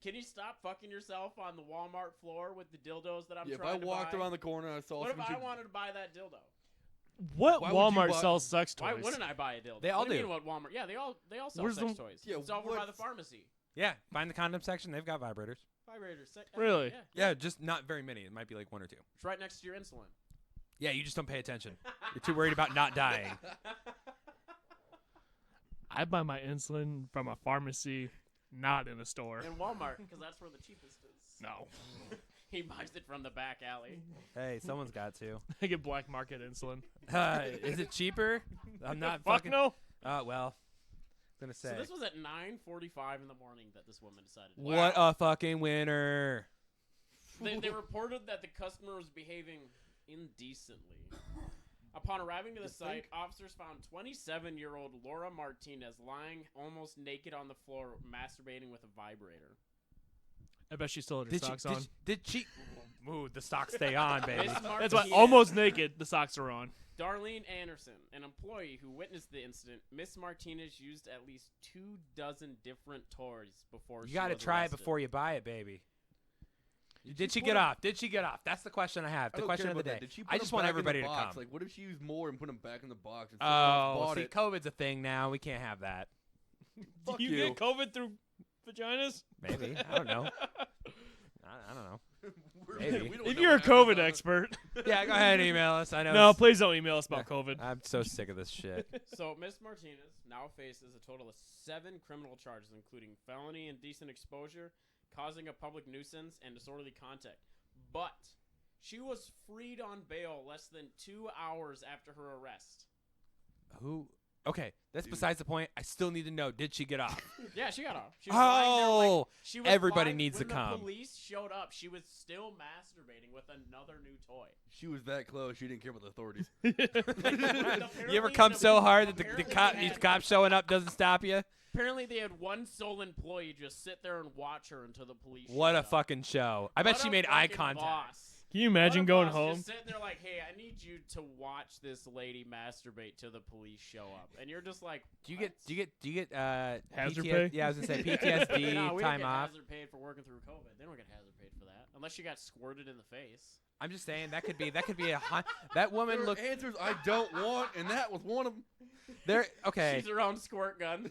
[SPEAKER 5] can you stop fucking yourself on the Walmart floor with the dildos that I'm
[SPEAKER 4] Yeah, if I
[SPEAKER 5] trying to
[SPEAKER 4] walked
[SPEAKER 5] buy?"
[SPEAKER 4] around the corner and I saw
[SPEAKER 5] What if
[SPEAKER 4] some
[SPEAKER 5] I
[SPEAKER 4] chick-
[SPEAKER 5] wanted to buy that dildo?
[SPEAKER 2] What
[SPEAKER 4] Why would you
[SPEAKER 2] Walmart
[SPEAKER 4] buy-
[SPEAKER 2] sells sex
[SPEAKER 5] Why
[SPEAKER 2] toys?
[SPEAKER 5] wouldn't I buy a dildo?
[SPEAKER 3] They all
[SPEAKER 5] what do. You
[SPEAKER 3] do.
[SPEAKER 5] mean what Walmart? Yeah, they all sell
[SPEAKER 2] Where's
[SPEAKER 5] sex
[SPEAKER 2] the-
[SPEAKER 5] toys.
[SPEAKER 4] Yeah,
[SPEAKER 5] it's over by the
[SPEAKER 4] what's-
[SPEAKER 5] pharmacy.
[SPEAKER 3] Yeah, find the condom section. They've got vibrators.
[SPEAKER 5] Vibrators.
[SPEAKER 2] Really?
[SPEAKER 5] Yeah.
[SPEAKER 3] Yeah, just not very many. It might be like one or two.
[SPEAKER 5] It's right next to your insulin.
[SPEAKER 3] Yeah, you just don't pay attention. You're too worried about not dying.
[SPEAKER 2] I buy my insulin from a pharmacy, not in a store.
[SPEAKER 5] In Walmart, because that's where the cheapest is.
[SPEAKER 2] No.
[SPEAKER 5] He buys it from the back alley.
[SPEAKER 3] Hey, someone's got to.
[SPEAKER 2] I get black market insulin.
[SPEAKER 3] Is it cheaper? I'm not
[SPEAKER 2] Fuck
[SPEAKER 3] fucking.
[SPEAKER 2] no.
[SPEAKER 3] Well, I was
[SPEAKER 5] So
[SPEAKER 3] gonna say.
[SPEAKER 5] this was at 9:45 in the morning that this woman decided.
[SPEAKER 3] What a fucking winner!
[SPEAKER 5] They reported that the customer was behaving indecently. Upon arriving to the site, officers found 27-year-old Laura Martinez lying almost naked on the floor, masturbating with a vibrator.
[SPEAKER 2] I bet she still had her
[SPEAKER 3] Did
[SPEAKER 2] socks
[SPEAKER 3] she?
[SPEAKER 2] on.
[SPEAKER 3] Did she? Ooh, the socks stay on, baby.
[SPEAKER 5] Miss
[SPEAKER 2] That's why
[SPEAKER 5] Martinez-
[SPEAKER 2] almost naked. The socks are on.
[SPEAKER 5] Darlene Anderson, an employee who witnessed the incident, Miss Martinez used at least 24 different toys before
[SPEAKER 3] You
[SPEAKER 5] she
[SPEAKER 3] got to
[SPEAKER 5] was
[SPEAKER 3] try it
[SPEAKER 5] arrested.
[SPEAKER 3] before you buy it, baby. Did
[SPEAKER 4] she
[SPEAKER 3] she
[SPEAKER 4] put
[SPEAKER 3] get
[SPEAKER 4] it-
[SPEAKER 3] off? Did she get off? That's the question I have.
[SPEAKER 4] I
[SPEAKER 3] The
[SPEAKER 4] don't
[SPEAKER 3] question
[SPEAKER 4] care
[SPEAKER 3] of the
[SPEAKER 4] about
[SPEAKER 3] day.
[SPEAKER 4] that. Did she
[SPEAKER 3] I
[SPEAKER 4] put
[SPEAKER 3] just
[SPEAKER 4] them
[SPEAKER 3] want
[SPEAKER 4] back in the
[SPEAKER 3] everybody to
[SPEAKER 4] box?
[SPEAKER 3] come.
[SPEAKER 4] Like, what if she used more and put them back in the box? And someone else
[SPEAKER 3] Oh,
[SPEAKER 4] bought
[SPEAKER 3] see,
[SPEAKER 4] it?
[SPEAKER 3] COVID's a thing now. We can't have that.
[SPEAKER 4] Fuck
[SPEAKER 2] Do you get COVID through vaginas?
[SPEAKER 3] Maybe. I don't know. I don't know. Maybe.
[SPEAKER 4] We don't
[SPEAKER 2] If
[SPEAKER 4] know
[SPEAKER 2] you're a
[SPEAKER 4] what happens
[SPEAKER 2] COVID
[SPEAKER 4] on-
[SPEAKER 2] expert.
[SPEAKER 3] Yeah, go ahead and email us. I know.
[SPEAKER 2] No,
[SPEAKER 3] it's-
[SPEAKER 2] please don't email us about COVID.
[SPEAKER 3] I'm so sick of this shit.
[SPEAKER 5] So Miss Martinez now faces a total of 7 criminal charges, including felony indecent exposure, causing a public nuisance, and disorderly conduct. But she was freed on bail less than 2 hours after her arrest.
[SPEAKER 3] Who? Okay, that's
[SPEAKER 4] Dude.
[SPEAKER 3] besides the point. I still need to know. Did she get off?
[SPEAKER 5] Yeah, she got off. She was lying there like, she was
[SPEAKER 3] everybody
[SPEAKER 5] lying-
[SPEAKER 3] needs to
[SPEAKER 5] when
[SPEAKER 3] come.
[SPEAKER 5] the police showed up, she was still masturbating with another new toy.
[SPEAKER 4] She was that close. She didn't care about the authorities.
[SPEAKER 3] You ever come so hard that the
[SPEAKER 5] apparently they had-
[SPEAKER 3] cop showing up doesn't stop you?
[SPEAKER 5] Apparently, they had one sole employee just sit there and watch her until the police.
[SPEAKER 3] What
[SPEAKER 5] showed
[SPEAKER 3] a
[SPEAKER 5] up.
[SPEAKER 3] fucking show! I bet
[SPEAKER 5] What
[SPEAKER 3] she
[SPEAKER 5] a
[SPEAKER 3] made eye
[SPEAKER 5] fucking
[SPEAKER 3] contact.
[SPEAKER 5] boss.
[SPEAKER 2] Can you imagine going
[SPEAKER 5] boss
[SPEAKER 2] home?
[SPEAKER 5] just sitting there like, hey, I need you to watch this lady masturbate till the police show up, and you're just like,
[SPEAKER 3] Do you get
[SPEAKER 2] Hazard
[SPEAKER 3] PTSD?
[SPEAKER 2] pay?
[SPEAKER 3] Yeah, I was gonna say PTSD
[SPEAKER 5] no, we
[SPEAKER 3] time
[SPEAKER 5] don't get
[SPEAKER 3] off.
[SPEAKER 5] hazard paid for working through COVID. They don't get hazard paid for that unless you got squirted in the face.
[SPEAKER 3] I'm just saying that could be that woman
[SPEAKER 4] There are
[SPEAKER 3] looked
[SPEAKER 4] answers I don't want, and that was one of them.
[SPEAKER 3] there. Okay.
[SPEAKER 5] She's her own squirt gun.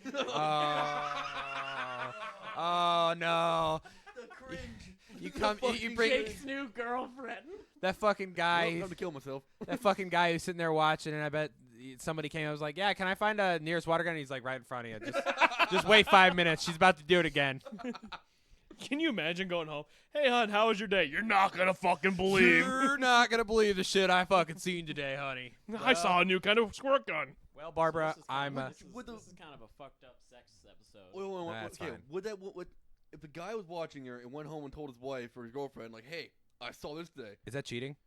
[SPEAKER 3] Oh no!
[SPEAKER 4] The cringe.
[SPEAKER 3] You bring
[SPEAKER 5] Jake's new girlfriend.
[SPEAKER 3] that fucking guy.
[SPEAKER 4] I'm to kill myself.
[SPEAKER 3] That fucking guy who's sitting there watching, and I bet somebody came. I was like, "Yeah, can I find a nearest water gun?" And he's like, "Right in front of you. Just wait 5 minutes. She's about to do it again."
[SPEAKER 2] Can you imagine going home? Hey, hon, how was your day? You're not gonna fucking believe.
[SPEAKER 3] You're not gonna believe the shit I fucking seen today, honey.
[SPEAKER 2] I saw a new kind of squirt gun.
[SPEAKER 3] Well, Barbara,
[SPEAKER 5] This is kind
[SPEAKER 3] I'm.
[SPEAKER 5] of- this is kind of a fucked up sex episode.
[SPEAKER 3] That's
[SPEAKER 4] okay,
[SPEAKER 3] fine.
[SPEAKER 4] would if the guy was watching her and went home and told his wife or his girlfriend, like, "Hey, I saw this today,"
[SPEAKER 3] Is that cheating?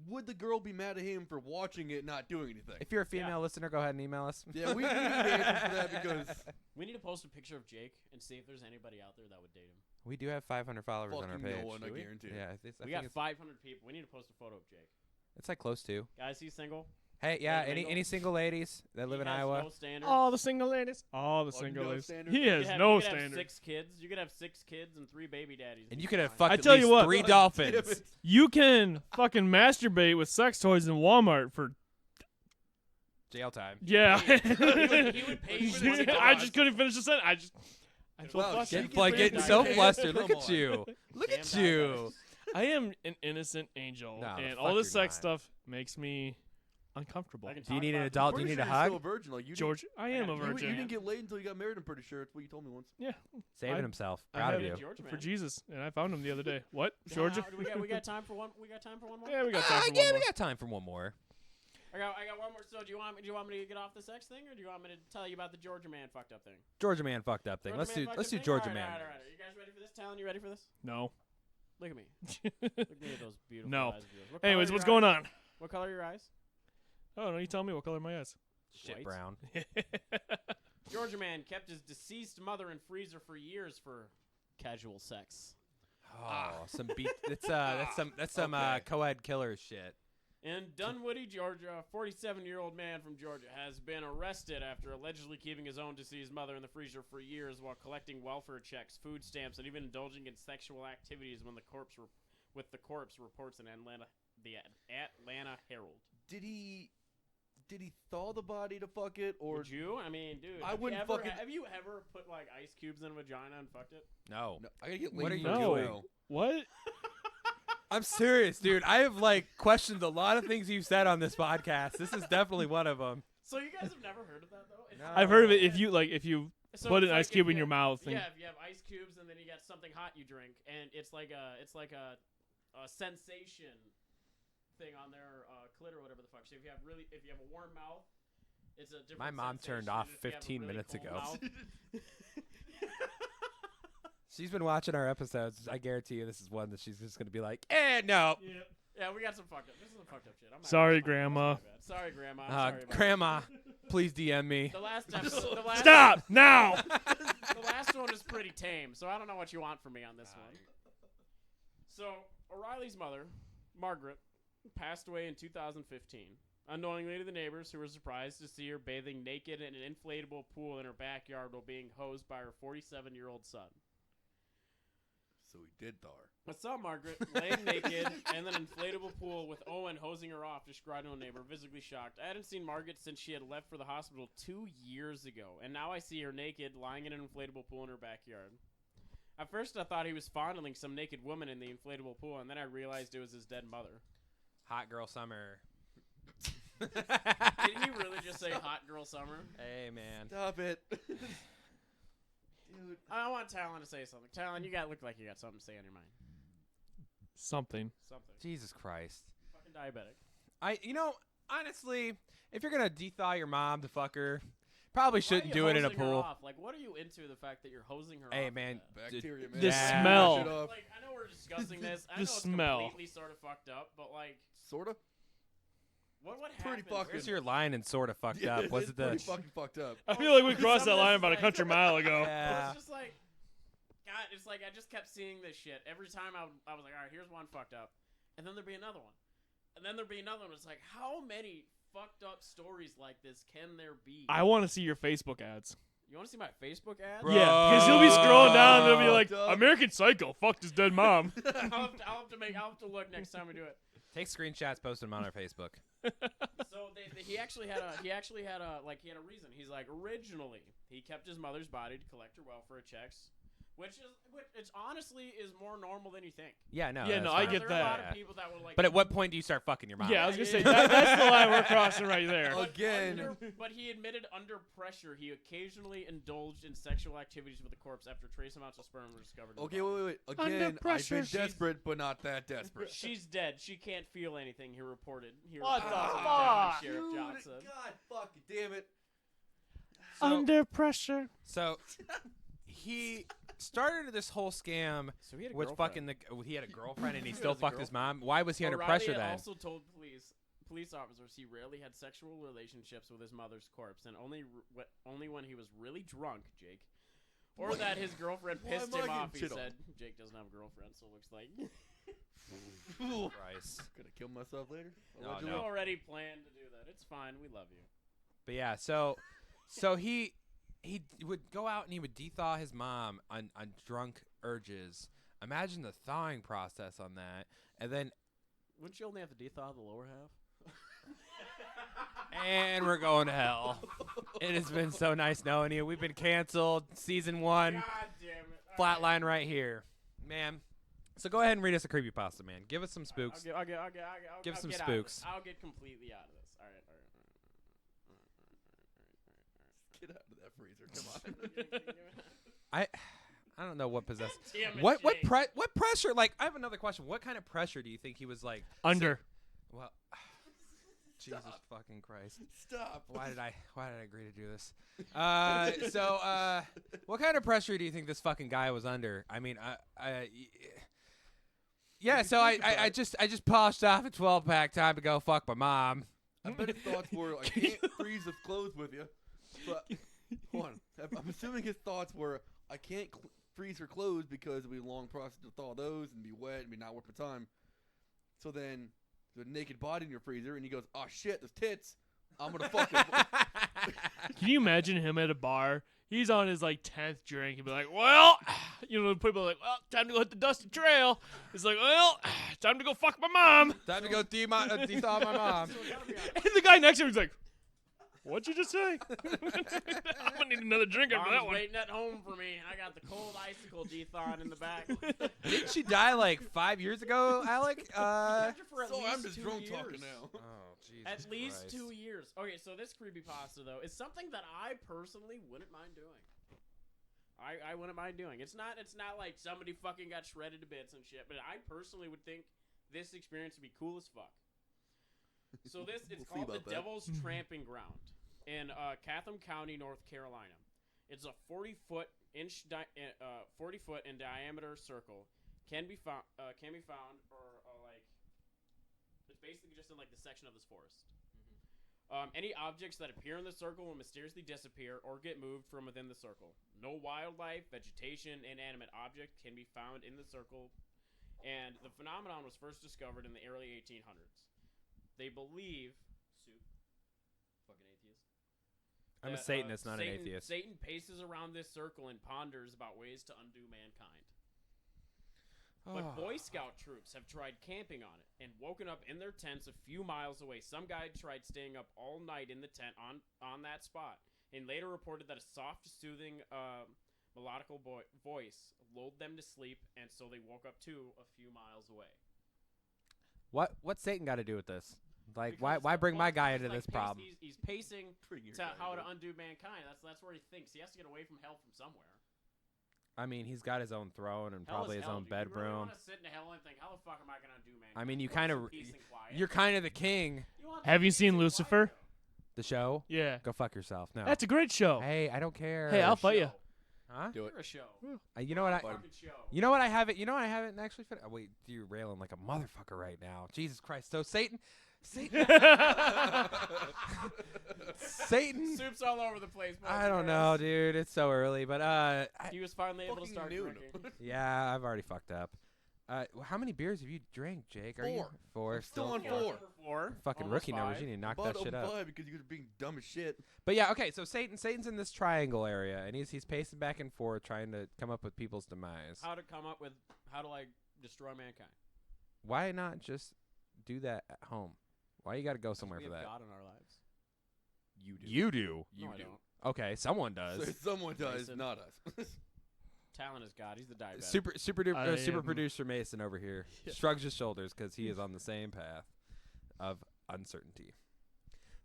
[SPEAKER 4] would the girl be mad at him for watching it, not doing anything?
[SPEAKER 3] If you're a female listener, go ahead and email us.
[SPEAKER 4] Yeah, we need answers for that because
[SPEAKER 5] We need to post a picture of Jake and see if there's anybody out there that would date him.
[SPEAKER 3] We do have 500 followers on our
[SPEAKER 4] fucking
[SPEAKER 3] page.
[SPEAKER 4] no one, I
[SPEAKER 3] Do we?
[SPEAKER 4] guarantee it.
[SPEAKER 3] Yeah, I
[SPEAKER 5] We
[SPEAKER 3] think
[SPEAKER 5] got 500 people. We need to post a photo of Jake.
[SPEAKER 3] it's like close to.
[SPEAKER 5] Guys, he's single.
[SPEAKER 3] Hey, yeah,
[SPEAKER 5] Hey,
[SPEAKER 3] any
[SPEAKER 5] Mingle.
[SPEAKER 3] any single ladies that live
[SPEAKER 5] He
[SPEAKER 3] in
[SPEAKER 5] has
[SPEAKER 3] Iowa?
[SPEAKER 5] No standards.
[SPEAKER 2] All the single ladies. All the
[SPEAKER 4] Oh,
[SPEAKER 2] single
[SPEAKER 4] no
[SPEAKER 2] ladies.
[SPEAKER 4] standards?
[SPEAKER 2] He
[SPEAKER 5] You
[SPEAKER 2] has
[SPEAKER 5] could have-
[SPEAKER 2] no
[SPEAKER 5] you could have
[SPEAKER 2] standards.
[SPEAKER 5] 6 kids. You could have 6 kids and 3 baby daddies.
[SPEAKER 3] And
[SPEAKER 5] Be
[SPEAKER 3] you could have
[SPEAKER 5] fine.
[SPEAKER 3] fucked
[SPEAKER 2] I
[SPEAKER 3] at
[SPEAKER 2] tell you
[SPEAKER 3] least
[SPEAKER 2] what.
[SPEAKER 3] 3
[SPEAKER 4] Damn
[SPEAKER 3] dolphins.
[SPEAKER 4] it.
[SPEAKER 2] You can fucking masturbate with sex toys in Walmart for
[SPEAKER 3] Jail time.
[SPEAKER 2] yeah.
[SPEAKER 5] He would pay you $20.
[SPEAKER 2] I just couldn't finish the sentence. I'm so
[SPEAKER 4] Wow,
[SPEAKER 2] flustered.
[SPEAKER 4] Jake
[SPEAKER 3] Like
[SPEAKER 4] is
[SPEAKER 3] getting
[SPEAKER 4] very
[SPEAKER 3] so
[SPEAKER 4] nice.
[SPEAKER 3] flustered. Look
[SPEAKER 4] Come
[SPEAKER 3] at
[SPEAKER 4] on.
[SPEAKER 3] you. Look
[SPEAKER 5] Damn
[SPEAKER 3] at you.
[SPEAKER 5] diabetics.
[SPEAKER 2] I am an innocent angel,
[SPEAKER 3] No, the
[SPEAKER 2] and
[SPEAKER 3] fuck
[SPEAKER 2] all this
[SPEAKER 3] you're
[SPEAKER 2] sex
[SPEAKER 3] not.
[SPEAKER 2] stuff makes me uncomfortable.
[SPEAKER 5] I can
[SPEAKER 3] Do you
[SPEAKER 5] talk
[SPEAKER 3] need an
[SPEAKER 5] about
[SPEAKER 3] adult? Do
[SPEAKER 4] Pretty
[SPEAKER 3] you need
[SPEAKER 4] sure
[SPEAKER 3] a
[SPEAKER 4] you're still
[SPEAKER 3] hug?
[SPEAKER 4] a virgin. Like you
[SPEAKER 2] George, I am a
[SPEAKER 5] got-
[SPEAKER 4] you
[SPEAKER 2] virgin.
[SPEAKER 4] didn't get laid until you got married. I'm pretty sure. That's what you told me once.
[SPEAKER 2] Yeah,
[SPEAKER 3] Saving
[SPEAKER 2] I-
[SPEAKER 3] himself.
[SPEAKER 2] I
[SPEAKER 3] Proud of
[SPEAKER 2] have
[SPEAKER 3] you.
[SPEAKER 2] it.
[SPEAKER 5] Georgia,
[SPEAKER 2] for
[SPEAKER 5] man.
[SPEAKER 2] Jesus, and I found him the other day. What,
[SPEAKER 5] Yeah,
[SPEAKER 2] Georgia?
[SPEAKER 5] we got time for one. We got time for one more.
[SPEAKER 2] Yeah, we got time for
[SPEAKER 3] Yeah,
[SPEAKER 2] one
[SPEAKER 3] we
[SPEAKER 2] more.
[SPEAKER 3] got time for one more.
[SPEAKER 5] I got one more. So do you want me to get off the sex thing, or do you want me to tell you about the Georgia man fucked up thing?
[SPEAKER 3] Georgia man fucked up thing.
[SPEAKER 5] Georgia man fucked
[SPEAKER 3] Let's
[SPEAKER 5] up
[SPEAKER 3] do
[SPEAKER 5] thing?
[SPEAKER 3] Georgia
[SPEAKER 5] All right,
[SPEAKER 3] man.
[SPEAKER 5] All right. Are you guys ready for this? Talon, you ready for this?
[SPEAKER 2] No.
[SPEAKER 5] Look at me. Look at me with those beautiful
[SPEAKER 2] No.
[SPEAKER 5] eyes of yours. What color
[SPEAKER 2] Anyways,
[SPEAKER 5] are
[SPEAKER 2] what's
[SPEAKER 5] your
[SPEAKER 2] going
[SPEAKER 5] eyes?
[SPEAKER 2] on?
[SPEAKER 5] What color are your eyes?
[SPEAKER 2] Oh no, you tell me what color my eyes.
[SPEAKER 3] Shit
[SPEAKER 5] White.
[SPEAKER 3] brown.
[SPEAKER 5] Georgia man kept his deceased mother in freezer for years for casual sex.
[SPEAKER 3] Oh, some beat. That's some
[SPEAKER 4] Okay.
[SPEAKER 3] co-ed killer shit.
[SPEAKER 5] In Dunwoody, Georgia, a 47-year-old man from Georgia has been arrested after allegedly keeping his own deceased mother in the freezer for years while collecting welfare checks, food stamps, and even indulging in sexual activities with the corpse, reports in the Atlanta Herald.
[SPEAKER 4] Did he thaw the body to fuck it, or
[SPEAKER 5] Would you? I mean, dude,
[SPEAKER 4] I
[SPEAKER 5] have
[SPEAKER 4] wouldn't
[SPEAKER 5] you ever,
[SPEAKER 4] fucking-
[SPEAKER 5] Have you ever put like ice cubes in a vagina and fucked it?
[SPEAKER 3] No.
[SPEAKER 4] No, I gotta get
[SPEAKER 3] What
[SPEAKER 4] laid
[SPEAKER 3] are you
[SPEAKER 4] first,
[SPEAKER 2] doing?
[SPEAKER 4] no.
[SPEAKER 2] What?
[SPEAKER 3] I'm serious, dude. I have like questioned a lot of things you've said on this podcast. This is definitely one of them.
[SPEAKER 5] So you guys have never heard of that though? It's-
[SPEAKER 3] No.
[SPEAKER 2] I've heard of it. If you
[SPEAKER 5] So
[SPEAKER 2] put
[SPEAKER 5] it's
[SPEAKER 2] an
[SPEAKER 5] like
[SPEAKER 2] ice
[SPEAKER 5] if
[SPEAKER 2] cube in
[SPEAKER 5] you
[SPEAKER 2] your
[SPEAKER 5] have-
[SPEAKER 2] mouth, and
[SPEAKER 5] Yeah, if you have ice cubes and then you got something hot you drink, and it's like a sensation thing on their clit or whatever the fuck. So if you have a warm mouth, it's a different.
[SPEAKER 3] My mom turned
[SPEAKER 5] sensation
[SPEAKER 3] off
[SPEAKER 5] than if you have a
[SPEAKER 3] 15
[SPEAKER 5] really
[SPEAKER 3] minutes
[SPEAKER 5] cold
[SPEAKER 3] ago.
[SPEAKER 5] mouth.
[SPEAKER 3] She's been watching our episodes. I guarantee you, this is one that she's just gonna be like, no.
[SPEAKER 5] Yeah, we got some fucked up. This is some fucked up shit. I'm not-
[SPEAKER 2] Sorry,
[SPEAKER 5] that's my- that's
[SPEAKER 2] Grandma.
[SPEAKER 5] my bad. Sorry, Grandma. I'm sorry about
[SPEAKER 3] Grandma, please DM me.
[SPEAKER 5] that. The last episode. The last,
[SPEAKER 2] stop now.
[SPEAKER 5] The last one is pretty tame, so I don't know what you want from me on this one. So, O'Reilly's mother, Margaret, passed away in 2015. Unknowingly to the neighbors, who were surprised to see her bathing naked in an inflatable pool in her backyard while being hosed by her 47-year-old son.
[SPEAKER 4] So he did thaw her.
[SPEAKER 5] I saw Margaret laying naked in an inflatable pool with Owen hosing her off, described to a neighbor, visibly shocked. I hadn't seen Margaret since she had left for the hospital 2 years ago, and now I see her naked, lying in an inflatable pool in her backyard. At first, I thought he was fondling some naked woman in the inflatable pool, and then I realized it was his dead mother.
[SPEAKER 3] Hot girl summer.
[SPEAKER 5] Did he really just say hot girl summer?
[SPEAKER 3] Hey, man.
[SPEAKER 4] Stop it. Dude.
[SPEAKER 5] I want Talon to say something. Talon, you look like you got something to say on your mind.
[SPEAKER 2] Something.
[SPEAKER 5] Something.
[SPEAKER 3] Jesus Christ.
[SPEAKER 5] Fucking diabetic.
[SPEAKER 3] Honestly, if you're gonna dethaw your mom to fuck her, probably shouldn't
[SPEAKER 5] Why are you
[SPEAKER 3] do it in a
[SPEAKER 5] hosing her
[SPEAKER 3] pool.
[SPEAKER 5] off? Like, what are you into the fact that you're hosing her off?
[SPEAKER 3] Hey,
[SPEAKER 5] like
[SPEAKER 3] man.
[SPEAKER 5] that?
[SPEAKER 4] Bacteria, man.
[SPEAKER 2] The
[SPEAKER 3] Yeah.
[SPEAKER 2] smell.
[SPEAKER 4] Shut up.
[SPEAKER 5] Like, I know we're discussing this. I
[SPEAKER 2] The
[SPEAKER 5] know it's
[SPEAKER 2] smell.
[SPEAKER 5] completely sort of fucked up, but like,
[SPEAKER 4] Sorta.
[SPEAKER 5] what
[SPEAKER 4] Pretty
[SPEAKER 5] happens?
[SPEAKER 4] fucking-
[SPEAKER 3] Where's your line and sort of fucked
[SPEAKER 4] Yeah,
[SPEAKER 3] up? Was
[SPEAKER 4] it's
[SPEAKER 3] it the?
[SPEAKER 4] pretty fucking fucked up?
[SPEAKER 2] I feel like we crossed
[SPEAKER 5] Some
[SPEAKER 2] that
[SPEAKER 5] of
[SPEAKER 2] line
[SPEAKER 5] this
[SPEAKER 2] about a
[SPEAKER 5] is
[SPEAKER 2] country mile ago.
[SPEAKER 3] Yeah.
[SPEAKER 5] It's just like, God, it's like I just kept seeing this shit every time. I was like, all right, here's one fucked up, and then there'd be another one, and then there'd be another one. It's like, how many fucked up stories like this can there be?
[SPEAKER 2] I want to see your Facebook ads.
[SPEAKER 5] You want to see my Facebook ads?
[SPEAKER 2] Yeah, because you'll be scrolling down and they'll be like,
[SPEAKER 4] Dog.
[SPEAKER 2] American Psycho fucked his dead mom.
[SPEAKER 5] I'll have to look next time we do it.
[SPEAKER 3] Take screenshots, post them on our Facebook.
[SPEAKER 5] So he actually had a reason. He's like, originally he kept his mother's body to collect her welfare checks, which honestly is more normal than you think.
[SPEAKER 3] Yeah, no.
[SPEAKER 2] Yeah,
[SPEAKER 3] that's
[SPEAKER 2] no, I
[SPEAKER 3] fine.
[SPEAKER 2] get
[SPEAKER 5] There are a lot
[SPEAKER 2] that.
[SPEAKER 5] of people that would like.
[SPEAKER 3] But at what point do you start fucking your mom?
[SPEAKER 2] Yeah, I was going to say, that's the line we're crossing right there.
[SPEAKER 5] But
[SPEAKER 4] Again.
[SPEAKER 5] but he admitted under pressure he occasionally indulged in sexual activities with the corpse after trace amounts of sperm were discovered. In the
[SPEAKER 4] Okay,
[SPEAKER 5] body.
[SPEAKER 4] wait.
[SPEAKER 2] Under
[SPEAKER 4] Again, I've
[SPEAKER 2] pressure.
[SPEAKER 4] been desperate, but not that desperate.
[SPEAKER 5] She's dead. She can't feel anything. He reported.
[SPEAKER 2] What the
[SPEAKER 5] Down
[SPEAKER 2] fuck?
[SPEAKER 5] Sheriff Johnson.
[SPEAKER 4] God fucking damn it.
[SPEAKER 2] Under pressure.
[SPEAKER 3] So he started this whole scam
[SPEAKER 5] So he had a
[SPEAKER 3] with
[SPEAKER 5] girlfriend.
[SPEAKER 3] fucking he had a girlfriend and he
[SPEAKER 5] He
[SPEAKER 3] still
[SPEAKER 5] has a
[SPEAKER 3] fucked his
[SPEAKER 5] girlfriend.
[SPEAKER 3] mom. Why was he under
[SPEAKER 5] O'Reilly
[SPEAKER 3] pressure
[SPEAKER 5] had
[SPEAKER 3] then?
[SPEAKER 5] also told police officers he rarely had sexual relationships with his mother's corpse, and only when he was really drunk, Jake, or that his girlfriend
[SPEAKER 4] Why
[SPEAKER 5] pissed
[SPEAKER 4] am I
[SPEAKER 5] him off. He
[SPEAKER 4] getting shit on?
[SPEAKER 5] said Jake doesn't have a girlfriend, so it looks like
[SPEAKER 3] Christ.
[SPEAKER 4] Gonna kill myself later?
[SPEAKER 3] No,
[SPEAKER 4] Allegedly?
[SPEAKER 5] you
[SPEAKER 3] no.
[SPEAKER 5] already planned to do that. It's fine. We love you.
[SPEAKER 3] But yeah, so he would go out and he would de-thaw his mom on drunk urges. Imagine the thawing process on that, and then
[SPEAKER 5] Wouldn't you only have to de-thaw the lower half?
[SPEAKER 3] and we're going to hell. It has been so nice knowing you. We've been canceled. Season 1,
[SPEAKER 5] God damn it! All right.
[SPEAKER 3] flatline right here, man. So go ahead and read us a creepypasta, man. Give us some spooks.
[SPEAKER 5] I'll
[SPEAKER 3] Give
[SPEAKER 5] I'll
[SPEAKER 3] some
[SPEAKER 5] get out of this.
[SPEAKER 3] spooks.
[SPEAKER 5] I'll get completely out of this. All right.
[SPEAKER 4] Get out of that freezer. Come on.
[SPEAKER 3] I don't know what possessed.
[SPEAKER 5] Damn it,
[SPEAKER 3] What
[SPEAKER 5] Jake.
[SPEAKER 3] what pressure? Like, I have another question. What kind of pressure do you think he was like?
[SPEAKER 2] Under.
[SPEAKER 3] Well, Jesus fucking Christ.
[SPEAKER 4] Stop.
[SPEAKER 3] Why did I agree to do this? What kind of pressure do you think this fucking guy was under? I mean, yeah. So I just polished off a 12-pack. Time to go fuck my mom.
[SPEAKER 4] I bet his thoughts were, I can't freeze his clothes with you. But, hold on. I'm assuming his thoughts were, I can't freeze her clothes because it'll be a long process to thaw those and be wet and be not worth the time. So then, the naked body in your freezer, and he goes, oh shit, there's tits. I'm gonna fuck him.
[SPEAKER 2] Can you imagine him at a bar? He's on his like 10th drink. He'd be like, well, people are like, well, time to go hit the dusty trail. He's like, well, time to go fuck my mom.
[SPEAKER 3] Time to go de-thaw my mom.
[SPEAKER 2] And the guy next to him is like, what'd you just say? I'm gonna need another drink after that
[SPEAKER 5] Mom's
[SPEAKER 2] one.
[SPEAKER 5] waiting at home for me. I got the cold icicle de-thawing in the back.
[SPEAKER 3] Didn't she die like 5 years ago, Alec?
[SPEAKER 5] After for at
[SPEAKER 4] So
[SPEAKER 5] least
[SPEAKER 4] I'm just
[SPEAKER 5] 2
[SPEAKER 4] drunk
[SPEAKER 5] years.
[SPEAKER 4] talking now.
[SPEAKER 3] Oh, Jesus
[SPEAKER 5] At least
[SPEAKER 3] Christ.
[SPEAKER 5] 2 years. Okay, so this creepypasta though is something that I personally wouldn't mind doing. I wouldn't mind doing. It's not like somebody fucking got shredded to bits and shit, but I personally would think this experience would be cool as fuck. So it's
[SPEAKER 4] We'll see
[SPEAKER 5] called the
[SPEAKER 4] about that.
[SPEAKER 5] Devil's Tramping Ground in Chatham County, North Carolina. It's a 40-foot in diameter circle. Can be found like it's basically just in like the section of this forest. Any objects that appear in the circle will mysteriously disappear or get moved from within the circle. No wildlife, vegetation, inanimate object can be found in the circle, and the phenomenon was first discovered in the early 1800s. They believe, fucking atheist.
[SPEAKER 3] I'm a
[SPEAKER 5] that,
[SPEAKER 3] Satanist, not an atheist.
[SPEAKER 5] Satan paces around this circle and ponders about ways to undo mankind. But Boy Scout troops have tried camping on it and woken up in their tents a few miles away. Some guy tried staying up all night in the tent on that spot and later reported that a soft, soothing, melodical voice lulled them to sleep, and so they woke up too a few miles away.
[SPEAKER 3] What's Satan got to do with this? Like,
[SPEAKER 5] Because
[SPEAKER 3] why bring my guy
[SPEAKER 5] he's
[SPEAKER 3] into
[SPEAKER 5] like
[SPEAKER 3] this problem?
[SPEAKER 5] He's pacing
[SPEAKER 4] Bring your
[SPEAKER 5] to
[SPEAKER 4] guy
[SPEAKER 5] how
[SPEAKER 4] into
[SPEAKER 5] to
[SPEAKER 4] it.
[SPEAKER 5] undo mankind. That's where he thinks. He has to get away from hell from somewhere.
[SPEAKER 3] I mean, he's got his own throne and
[SPEAKER 5] Hell
[SPEAKER 3] probably
[SPEAKER 5] is
[SPEAKER 3] his
[SPEAKER 5] hell.
[SPEAKER 3] own
[SPEAKER 5] Do you really
[SPEAKER 3] bedroom.
[SPEAKER 5] want to sit in hell and think, how the fuck am I going to undo mankind?
[SPEAKER 3] I mean, you
[SPEAKER 5] want
[SPEAKER 3] kind
[SPEAKER 5] some
[SPEAKER 3] of,
[SPEAKER 5] peace and quiet.
[SPEAKER 3] you're kind of the king.
[SPEAKER 5] You want
[SPEAKER 2] Have
[SPEAKER 5] some
[SPEAKER 2] you
[SPEAKER 5] peace
[SPEAKER 2] seen
[SPEAKER 5] and
[SPEAKER 2] Lucifer?
[SPEAKER 5] quiet.
[SPEAKER 3] The show?
[SPEAKER 2] Yeah.
[SPEAKER 3] Go fuck yourself. No.
[SPEAKER 2] That's a great show.
[SPEAKER 3] Hey, I don't care.
[SPEAKER 2] Hey, I'll fight you.
[SPEAKER 5] Show.
[SPEAKER 3] Huh?
[SPEAKER 4] Do it.
[SPEAKER 5] You're a show.
[SPEAKER 3] You know what I?
[SPEAKER 5] Fucking show.
[SPEAKER 3] You know what I haven't? You know what I haven't actually? Oh, wait, you're railing like a motherfucker right now. Jesus Christ! So Satan. Satan.
[SPEAKER 5] Soup's all over the place. boys
[SPEAKER 3] I
[SPEAKER 5] and
[SPEAKER 3] don't know,
[SPEAKER 5] girls.
[SPEAKER 3] dude. It's so early, but
[SPEAKER 5] He was finally able to
[SPEAKER 4] Fucking
[SPEAKER 5] start
[SPEAKER 4] noon.
[SPEAKER 5] drinking.
[SPEAKER 3] yeah, I've already fucked up. How many beers have you drank, Jake? Are
[SPEAKER 4] 4.
[SPEAKER 3] you 4?
[SPEAKER 4] I'm still on
[SPEAKER 5] Yeah,
[SPEAKER 4] 4.
[SPEAKER 5] number 4.
[SPEAKER 3] Fucking
[SPEAKER 5] Almost
[SPEAKER 3] rookie numbers.
[SPEAKER 5] 5.
[SPEAKER 3] You need to knock
[SPEAKER 4] But
[SPEAKER 3] that shit
[SPEAKER 4] I'm
[SPEAKER 3] up.
[SPEAKER 4] 5 because you guys are being dumb as shit.
[SPEAKER 3] But yeah, okay. So Satan's in this triangle area, and he's pacing back and forth, trying to come up with people's demise.
[SPEAKER 5] How to come up with how to like destroy mankind.
[SPEAKER 3] Why not just do that at home? Why you got to go somewhere
[SPEAKER 5] We
[SPEAKER 3] for
[SPEAKER 5] have
[SPEAKER 3] that?
[SPEAKER 5] God in our lives.
[SPEAKER 4] You do.
[SPEAKER 3] You do.
[SPEAKER 4] You
[SPEAKER 5] No, I
[SPEAKER 4] do.
[SPEAKER 5] don't.
[SPEAKER 3] Okay, someone does.
[SPEAKER 4] So someone does,
[SPEAKER 5] Mason.
[SPEAKER 4] not us.
[SPEAKER 5] Talon is God. He's the diabetic.
[SPEAKER 3] Super
[SPEAKER 2] I
[SPEAKER 3] super
[SPEAKER 2] am-
[SPEAKER 3] producer Mason over here
[SPEAKER 2] Yeah.
[SPEAKER 3] shrugs his shoulders because he is on the same path of uncertainty.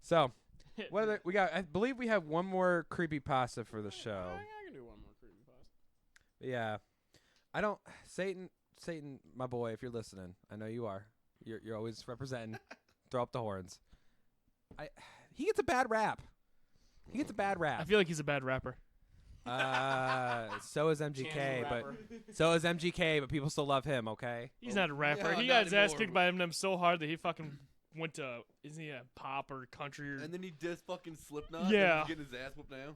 [SPEAKER 3] So, we got? I believe we have one more creepy pasta for the show.
[SPEAKER 5] I can do one more creepypasta.
[SPEAKER 3] Yeah, I don't. Satan, my boy, if you're listening, I know you are. You're always representing. Throw up the horns. He gets a bad rap. He gets a bad
[SPEAKER 2] I
[SPEAKER 3] rap.
[SPEAKER 2] feel like he's a bad rapper.
[SPEAKER 3] So is MGK,
[SPEAKER 5] Chance the
[SPEAKER 3] but
[SPEAKER 5] Rapper.
[SPEAKER 3] so is MGK, but people still love him. Okay.
[SPEAKER 2] He's not a rapper.
[SPEAKER 4] yeah,
[SPEAKER 2] He
[SPEAKER 4] not
[SPEAKER 2] got his ass
[SPEAKER 4] anymore,
[SPEAKER 2] kicked by Eminem so hard that he fucking went to, isn't he a pop or country or?
[SPEAKER 4] And then he dissed fucking Slipknot.
[SPEAKER 2] Yeah.
[SPEAKER 4] And he's getting his ass whooped now.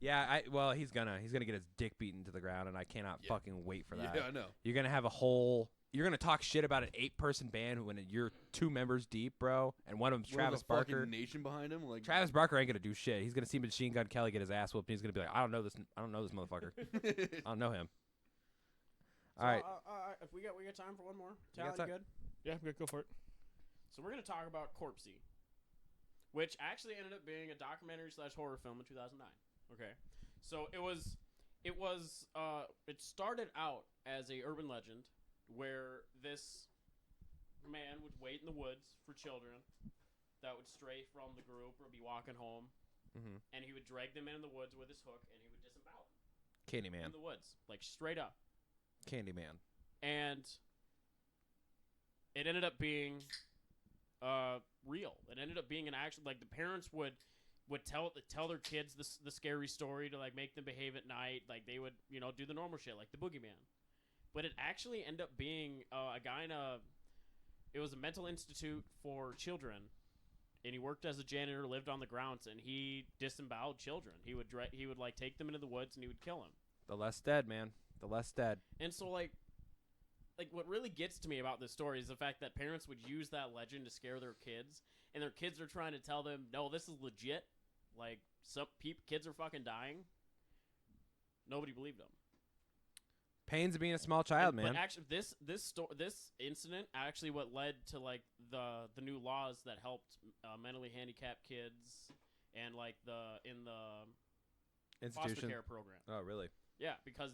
[SPEAKER 3] Yeah, well, he's gonna get his dick beaten to the ground, and I cannot
[SPEAKER 4] Yeah.
[SPEAKER 3] fucking wait for that.
[SPEAKER 4] Yeah, I know.
[SPEAKER 3] You're gonna have you're gonna talk shit about an 8-person band when you're 2 members deep, bro, and one of them's
[SPEAKER 4] What,
[SPEAKER 3] Travis
[SPEAKER 4] the fucking
[SPEAKER 3] Barker.
[SPEAKER 4] nation behind him. Like
[SPEAKER 3] Travis Barker ain't gonna do shit. He's gonna see Machine Gun Kelly get his ass whooped, and he's gonna be like, I don't know this motherfucker. I don't know him. All right.
[SPEAKER 5] If we got time for one more.
[SPEAKER 3] We got
[SPEAKER 5] Talon, you
[SPEAKER 3] time.
[SPEAKER 5] good?
[SPEAKER 2] Yeah, go for it.
[SPEAKER 5] So we're gonna talk about Corpsey, which actually ended up being a documentary / horror film in 2009. Okay, so it started out as a urban legend where this man would wait in the woods for children that would stray from the group or be walking home,
[SPEAKER 3] Mm-hmm.
[SPEAKER 5] and he would drag them in the woods with his hook, and he would disembowel them
[SPEAKER 3] Candyman.
[SPEAKER 5] in the woods, like straight up.
[SPEAKER 3] Candyman.
[SPEAKER 5] And it ended up being real. It ended up being an actual, like, the parents would tell their kids the scary story to like make them behave at night, like they would do the normal shit like the boogeyman. But it actually ended up being a guy it was a mental institute for children, and he worked as a janitor, lived on the grounds, and he disemboweled children. He would like take them into the woods and he would kill them.
[SPEAKER 3] The less dead, man. The less dead.
[SPEAKER 5] And so like what really gets to me about this story is the fact that parents would use that legend to scare their kids, and their kids are trying to tell them, no, this is legit. Like, some kids are fucking dying. Nobody believed them.
[SPEAKER 3] Pains of being a small child, man.
[SPEAKER 5] But actually, this incident actually what led to like the new laws that helped mentally handicapped kids and like in the foster
[SPEAKER 3] Institution.
[SPEAKER 5] care program.
[SPEAKER 3] Oh, really?
[SPEAKER 5] Yeah, because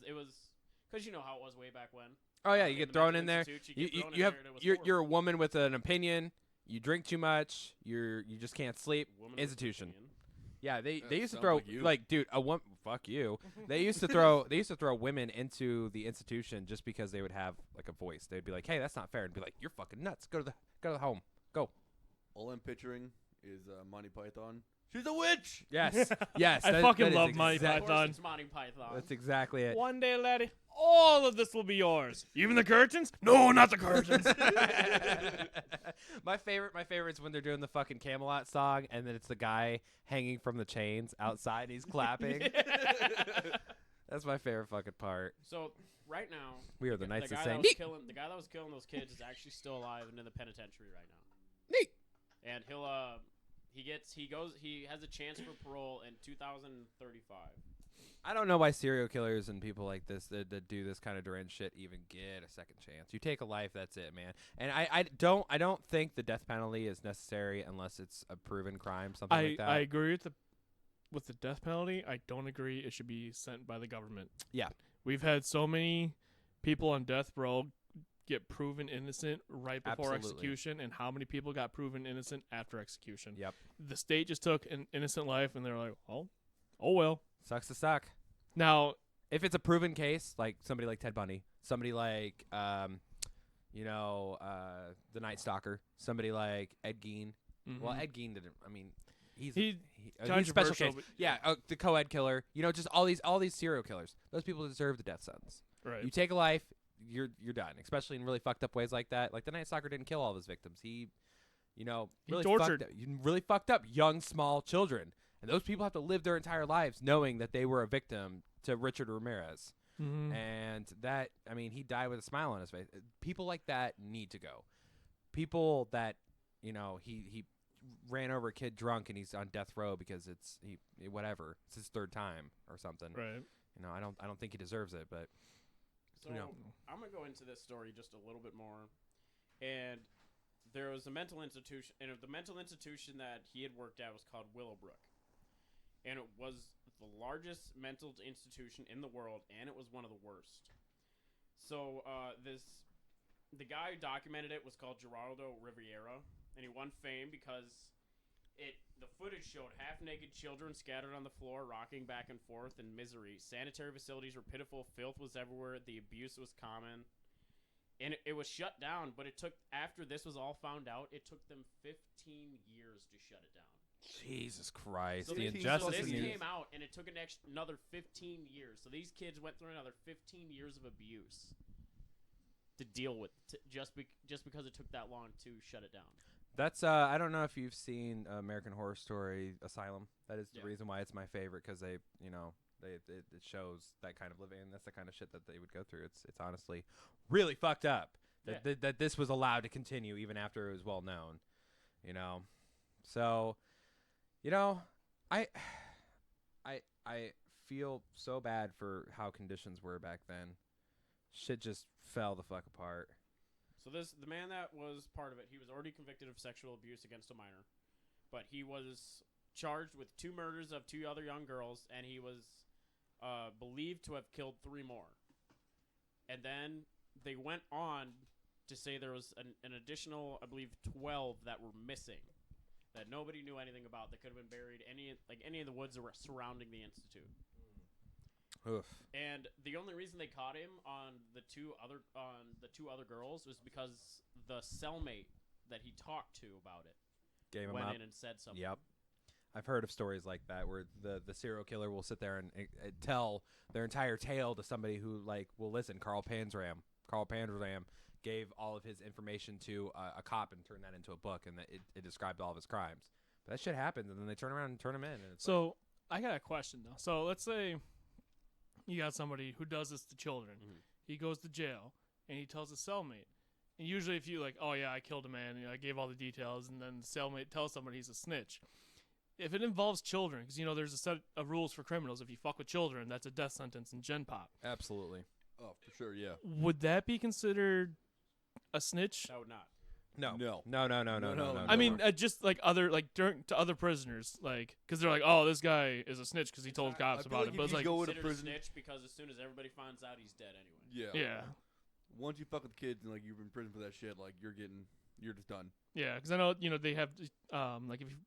[SPEAKER 5] you know how it was way back when.
[SPEAKER 3] Oh yeah, you
[SPEAKER 5] In
[SPEAKER 3] get
[SPEAKER 5] the
[SPEAKER 3] thrown
[SPEAKER 5] mental
[SPEAKER 3] in there.
[SPEAKER 5] institute,
[SPEAKER 3] You
[SPEAKER 5] get thrown in
[SPEAKER 3] you have
[SPEAKER 5] there and it was
[SPEAKER 3] you're
[SPEAKER 5] horrible.
[SPEAKER 3] you're a woman with an opinion. You drink too much. You just can't sleep.
[SPEAKER 5] Woman with
[SPEAKER 3] Institution.
[SPEAKER 5] opinion.
[SPEAKER 3] Yeah, they
[SPEAKER 4] That
[SPEAKER 3] used to
[SPEAKER 4] sounds
[SPEAKER 3] throw
[SPEAKER 4] like you.
[SPEAKER 3] dude, a woman. Fuck you. They used to throw women into the institution just because they would have like a voice. They'd be like, "Hey, that's not fair," and be like, "You're fucking nuts. Go to the home. Go."
[SPEAKER 4] all I'm picturing is Monty Python. She's a witch.
[SPEAKER 3] Yes, yes.
[SPEAKER 2] I
[SPEAKER 3] that-
[SPEAKER 2] fucking
[SPEAKER 3] that is
[SPEAKER 2] love Monty
[SPEAKER 5] Of
[SPEAKER 3] exact-
[SPEAKER 5] course
[SPEAKER 2] Python.
[SPEAKER 5] it's Monty Python.
[SPEAKER 3] That's exactly it.
[SPEAKER 2] One day, laddie, all of this will be yours. Even the curtains? No, not the curtains.
[SPEAKER 3] my favorite is when they're doing the fucking Camelot song, and then it's the guy hanging from the chains outside. And he's clapping. That's my favorite fucking part.
[SPEAKER 5] So right now,
[SPEAKER 3] We are the Knights
[SPEAKER 5] the
[SPEAKER 3] of
[SPEAKER 5] guy
[SPEAKER 3] Saying
[SPEAKER 5] that was
[SPEAKER 3] Neat.
[SPEAKER 5] killing the guy that was killing those kids is actually still alive and in the penitentiary right now.
[SPEAKER 3] Neat.
[SPEAKER 5] And he has a chance for parole in 2035.
[SPEAKER 3] I don't know why serial killers and people like this that do this kind of deranged shit even get a second chance. You take a life, that's it, man. And I don't think the death penalty is necessary unless it's a proven crime, something like that.
[SPEAKER 2] I agree with the death penalty. I don't agree it should be sent by the government.
[SPEAKER 3] Yeah.
[SPEAKER 2] We've had so many people on death row get proven innocent right before
[SPEAKER 3] Absolutely.
[SPEAKER 2] execution, and how many people got proven innocent after execution.
[SPEAKER 3] Yep.
[SPEAKER 2] The state just took an innocent life, and they're like, oh well.
[SPEAKER 3] Sucks to suck.
[SPEAKER 2] Now,
[SPEAKER 3] If it's a proven case, like somebody like Ted Bundy, somebody like the Night Stalker, somebody like Ed Gein. Well, Ed Gein didn't. I mean, he's a special
[SPEAKER 2] controversial,
[SPEAKER 3] case.
[SPEAKER 2] but-
[SPEAKER 3] Yeah, the co-ed killer. Just all these serial killers. Those people deserve the death sentence.
[SPEAKER 2] right.
[SPEAKER 3] You take a life, you're done. Especially in really fucked up ways like that. Like the Night Stalker didn't kill all of his victims. He really
[SPEAKER 2] tortured.
[SPEAKER 3] really fucked up young small children, and those people have to live their entire lives knowing that they were a victim to Richard Ramirez. And that, I mean, he died with a smile on his face. People like that need to go. People that, you know, he ran over a kid drunk and he's on death row because it's whatever. It's his third time or something.
[SPEAKER 2] Right.
[SPEAKER 3] You know, I don't think he deserves it, but
[SPEAKER 5] So
[SPEAKER 3] you know.
[SPEAKER 5] I'm gonna go into this story just a little bit more, and there was a mental institution, and the mental institution that he had worked at was called Willowbrook, and it was the largest mental institution in the world, and it was one of the worst. So the guy who documented it was called Gerardo Riviera, and he won fame because the footage showed half-naked children scattered on the floor, rocking back and forth in misery. Sanitary facilities were pitiful, filth was everywhere, the abuse was common, and it was shut down. But it took, after this was all found out, it took them 15 years to shut it down.
[SPEAKER 3] Jesus Christ,
[SPEAKER 5] So
[SPEAKER 3] the
[SPEAKER 5] this
[SPEAKER 3] injustice in these.
[SPEAKER 5] came out, and it took another 15 years. So these kids went through another 15 years of abuse to deal with, just because it took that long to shut it down.
[SPEAKER 3] That's I don't know if you've seen American Horror Story Asylum. That is the
[SPEAKER 5] Yeah.
[SPEAKER 3] reason why it's my favorite, because they, you know, it shows that kind of living, and that's the kind of shit that they would go through. It's honestly really fucked up that this was allowed to continue even after it was well known, you know. So, you know, I feel so bad for how conditions were back then. Shit just fell the fuck apart.
[SPEAKER 5] So the man that was part of it, he was already convicted of sexual abuse against a minor, but he was charged with 2 murders of 2 other young girls, and he was believed to have killed 3 more. And then they went on to say there was an additional, I believe, 12 that were missing, that nobody knew anything about, that could have been buried any of the woods that were surrounding the institute.
[SPEAKER 3] Oof.
[SPEAKER 5] And the only reason they caught him on the two other girls was because the cellmate that he talked to about it
[SPEAKER 3] Gave him
[SPEAKER 5] went
[SPEAKER 3] up.
[SPEAKER 5] in and said something.
[SPEAKER 3] Yep. I've heard of stories like that where the serial killer will sit there and tell their entire tale to somebody who, like, will listen. Carl Panzram gave all of his information to a cop and turned that into a book, and it described all of his crimes. But that shit happens, and then they turn around and turn him in. And it's
[SPEAKER 2] So I got a question though. So let's say you got somebody who does this to children.
[SPEAKER 5] Mhm.
[SPEAKER 2] He goes to jail and he tells his cellmate. And usually, if you like, oh yeah, I killed a man, you know, I gave all the details, and then the cellmate tells somebody he's a snitch. If it involves children, because you know there's a set of rules for criminals. If you fuck with children, that's a death sentence in Gen Pop.
[SPEAKER 3] absolutely.
[SPEAKER 4] Oh, for sure, yeah.
[SPEAKER 2] Would that be considered a snitch?
[SPEAKER 5] That would not.
[SPEAKER 3] No.
[SPEAKER 4] No.
[SPEAKER 3] No.
[SPEAKER 2] I mean, just like to other prisoners, like, because they're like, oh, this guy is a snitch because he told cops
[SPEAKER 4] I feel
[SPEAKER 2] about
[SPEAKER 4] like
[SPEAKER 2] it.
[SPEAKER 4] if
[SPEAKER 2] But it's
[SPEAKER 4] you
[SPEAKER 2] like,
[SPEAKER 4] go to
[SPEAKER 5] Considered
[SPEAKER 4] prison,
[SPEAKER 5] a snitch because as soon as everybody finds out, he's dead anyway.
[SPEAKER 2] yeah,
[SPEAKER 4] Once you fuck with kids and like you're in prison for that shit, like you're just done.
[SPEAKER 2] yeah, because I know they have like if you,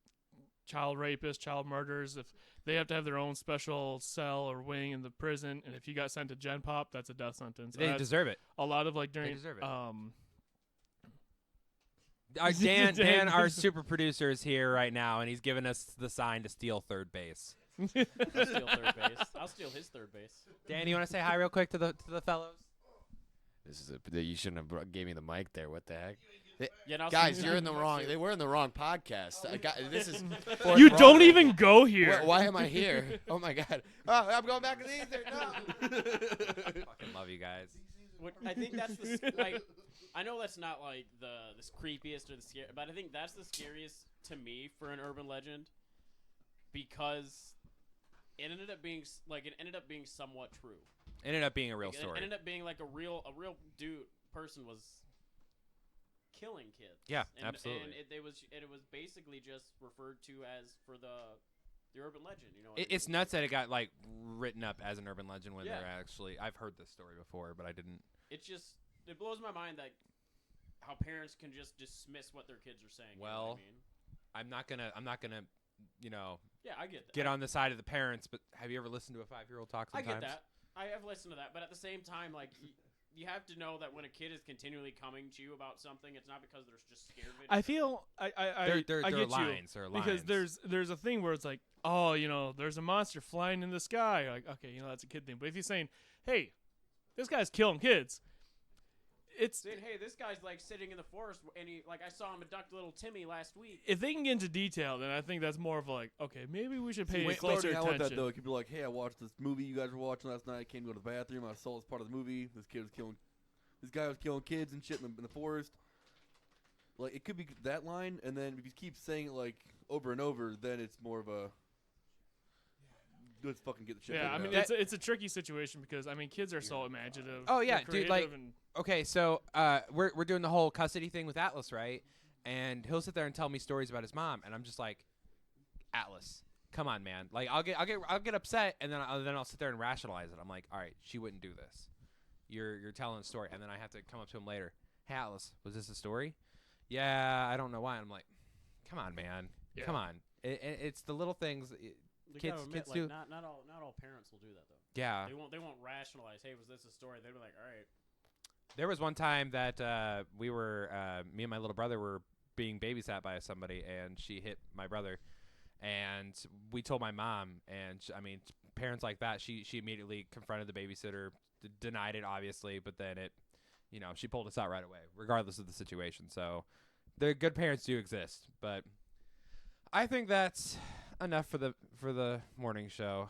[SPEAKER 2] child rapists, child murderers, if they have to have their own special cell or wing in the prison, and if you got sent to Gen Pop, that's a death sentence.
[SPEAKER 3] They
[SPEAKER 2] That's
[SPEAKER 3] deserve it.
[SPEAKER 2] a lot of like during
[SPEAKER 3] deserve it. Dan, our super producer, is here right now, and he's giving us the sign to steal third base.
[SPEAKER 5] I'll steal third base. I'll steal his third base.
[SPEAKER 3] Dan, you want to say hi real quick to the fellows?
[SPEAKER 6] This is you shouldn't have gave me the mic there. What the heck?
[SPEAKER 5] Yeah, now
[SPEAKER 6] Guys,
[SPEAKER 5] see-
[SPEAKER 6] you're in the wrong. They were in the wrong podcast. This is.
[SPEAKER 2] you
[SPEAKER 6] wrong.
[SPEAKER 2] don't even go here.
[SPEAKER 6] Why am I here? Oh my god! Oh, I'm going back to the ether. No.
[SPEAKER 3] Fucking love you guys.
[SPEAKER 5] I think that's like. I know that's not like the creepiest or the scary, but I think that's the scariest to me for an urban legend, because it ended up being somewhat true.
[SPEAKER 3] Ended up being a real
[SPEAKER 5] It
[SPEAKER 3] story.
[SPEAKER 5] ended up being like a real person was killing kids.
[SPEAKER 3] Yeah,
[SPEAKER 5] and,
[SPEAKER 3] absolutely.
[SPEAKER 5] And it was basically just referred to as for the urban legend. You know, what I
[SPEAKER 3] It's
[SPEAKER 5] mean?
[SPEAKER 3] nuts that it got like written up as an urban legend when
[SPEAKER 5] Yeah.
[SPEAKER 3] they're actually. I've heard this story before, but I didn't.
[SPEAKER 5] It blows my mind that how parents can just dismiss what their kids are saying. You know
[SPEAKER 3] Well,
[SPEAKER 5] what I mean?
[SPEAKER 3] I'm not gonna,
[SPEAKER 5] Yeah, I get that.
[SPEAKER 3] get on the side of the parents. But have you ever listened to a 5-year-old talk?
[SPEAKER 5] I
[SPEAKER 3] Sometimes?
[SPEAKER 5] get that. I have listened to that, but at the same time, like you have to know that when a kid is continually coming to you about something, it's not because they're just scared of it.
[SPEAKER 2] I feel I
[SPEAKER 3] They're
[SPEAKER 2] get
[SPEAKER 3] lines.
[SPEAKER 2] you
[SPEAKER 3] They're
[SPEAKER 2] because
[SPEAKER 3] lines.
[SPEAKER 2] there's a thing where it's like, oh, there's a monster flying in the sky. Like, okay, that's a kid thing. But if you're saying, hey, this guy's killing kids, it's
[SPEAKER 5] saying, hey, this guy's like sitting in the forest, and I saw him abduct little Timmy last week.
[SPEAKER 2] if they can get into detail, then I think that's more of like, okay, maybe we should pay
[SPEAKER 4] Wait,
[SPEAKER 2] closer
[SPEAKER 4] starting out with
[SPEAKER 2] attention.
[SPEAKER 4] that though, it could be like, hey, I watched this movie you guys were watching last night. I came to go to the bathroom. I saw this part of the movie. This guy was killing kids and shit in the forest. Like, it could be that line, and then if you keep saying it like over and over, then it's more of a let's fucking get the shit.
[SPEAKER 2] Yeah, I mean,
[SPEAKER 4] out.
[SPEAKER 2] it's a tricky situation because I mean, kids are so imaginative.
[SPEAKER 3] Oh, yeah,
[SPEAKER 2] they're
[SPEAKER 3] dude, like-
[SPEAKER 2] creative and-
[SPEAKER 3] Okay, so we're doing the whole custody thing with Atlas, right? And he'll sit there and tell me stories about his mom, and I'm just like, Atlas, come on, man. Like I'll get upset, and then I'll sit there and rationalize it. I'm like, all right, she wouldn't do this. You're telling a story, and then I have to come up to him later. Hey, Atlas, was this a story? Yeah, I don't know why. And I'm like, come on, man,
[SPEAKER 2] Yeah.
[SPEAKER 3] come on. It's the little things.
[SPEAKER 5] You
[SPEAKER 3] Kids-
[SPEAKER 5] gotta admit,
[SPEAKER 3] kids do-
[SPEAKER 5] not all parents will do that though.
[SPEAKER 3] Yeah.
[SPEAKER 5] They won't rationalize. Hey, was this a story? They'd be like, all right.
[SPEAKER 3] There was one time that we were, me and my little brother were being babysat by somebody, and she hit my brother, and we told my mom, and I mean, parents like that, she immediately confronted the babysitter, denied it obviously, but then she pulled us out right away, regardless of the situation. So, the good parents do exist, but I think that's enough for the morning show.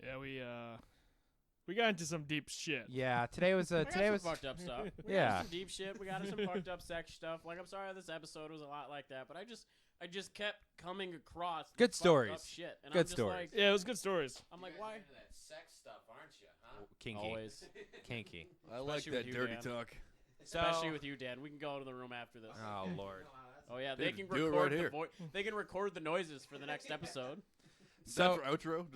[SPEAKER 2] Yeah, we got into some deep shit.
[SPEAKER 3] Yeah, today was
[SPEAKER 5] We got
[SPEAKER 3] today
[SPEAKER 5] some
[SPEAKER 3] was
[SPEAKER 5] fucked up stuff. We
[SPEAKER 3] Yeah.
[SPEAKER 5] got some deep shit. We got some fucked up sex stuff. Like, I'm sorry this episode was a lot like that, but I just kept coming across
[SPEAKER 3] Good
[SPEAKER 5] fucked
[SPEAKER 3] stories.
[SPEAKER 5] up shit. And
[SPEAKER 3] Good
[SPEAKER 5] I'm just
[SPEAKER 3] stories.
[SPEAKER 5] Like,
[SPEAKER 2] Yeah, it was good stories.
[SPEAKER 5] I'm like, why?
[SPEAKER 6] Into that sex stuff, aren't you? Huh?
[SPEAKER 3] kinky.
[SPEAKER 5] Always.
[SPEAKER 3] Kinky.
[SPEAKER 4] I like
[SPEAKER 5] especially
[SPEAKER 4] that
[SPEAKER 5] with you,
[SPEAKER 4] dirty
[SPEAKER 5] Dan.
[SPEAKER 4] talk.
[SPEAKER 5] Especially with you, Dan. We can go to the room after this.
[SPEAKER 3] Oh Lord.
[SPEAKER 5] Oh yeah, they
[SPEAKER 4] Dude,
[SPEAKER 5] can
[SPEAKER 4] do it
[SPEAKER 5] record
[SPEAKER 4] right
[SPEAKER 5] the
[SPEAKER 4] here.
[SPEAKER 5] They can record the noises for the next episode.
[SPEAKER 3] So
[SPEAKER 4] That's our outro.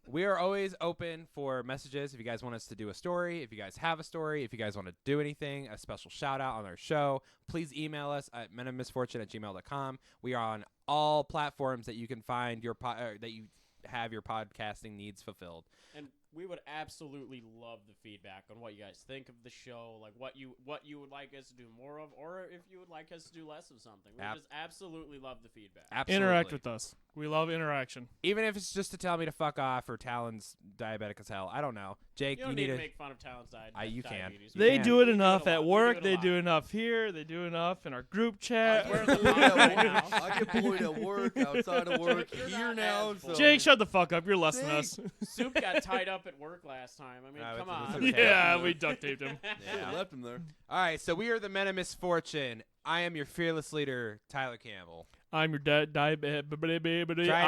[SPEAKER 3] we are always open for messages. If you guys want us to do a story, if you guys have a story, if you guys want to do anything, a special shout out on our show, please email us at menofmisfortune@gmail.com. We are on all platforms that you can find that you have your podcasting needs fulfilled.
[SPEAKER 5] And we would absolutely love the feedback on what you guys think of the show, like what you would like us to do more of, or if you would like us to do less of something. We just absolutely love the feedback.
[SPEAKER 3] Absolutely.
[SPEAKER 2] Interact with us. We love interaction.
[SPEAKER 3] Even if it's just to tell me to fuck off or Talon's diabetic as hell. I don't know. Jake,
[SPEAKER 5] You don't need to make fun of Talon's
[SPEAKER 3] you can.
[SPEAKER 5] diabetes.
[SPEAKER 3] You
[SPEAKER 2] They
[SPEAKER 3] can.
[SPEAKER 2] do it
[SPEAKER 5] We
[SPEAKER 2] enough
[SPEAKER 5] a
[SPEAKER 2] at
[SPEAKER 5] lot. We
[SPEAKER 2] work.
[SPEAKER 5] do it a
[SPEAKER 2] They
[SPEAKER 5] lot.
[SPEAKER 2] do enough here. They do enough in our group chat.
[SPEAKER 5] We're in the
[SPEAKER 4] Yeah,
[SPEAKER 5] box right now.
[SPEAKER 4] I get bullied at work, outside of work,
[SPEAKER 5] You're
[SPEAKER 4] here
[SPEAKER 5] not
[SPEAKER 4] now.
[SPEAKER 5] as
[SPEAKER 4] So
[SPEAKER 5] bullied.
[SPEAKER 2] Jake, shut the fuck up. You're less than us.
[SPEAKER 5] Soup got tied up at work last time. I mean,
[SPEAKER 3] No,
[SPEAKER 5] come
[SPEAKER 3] it's
[SPEAKER 5] on.
[SPEAKER 3] okay.
[SPEAKER 2] Yeah, we duct taped him.
[SPEAKER 3] Yeah.
[SPEAKER 4] left him there.
[SPEAKER 3] All right, so we are the Men of Misfortune. I am your fearless leader, Tyler Campbell.
[SPEAKER 2] I'm your
[SPEAKER 3] Try it
[SPEAKER 2] I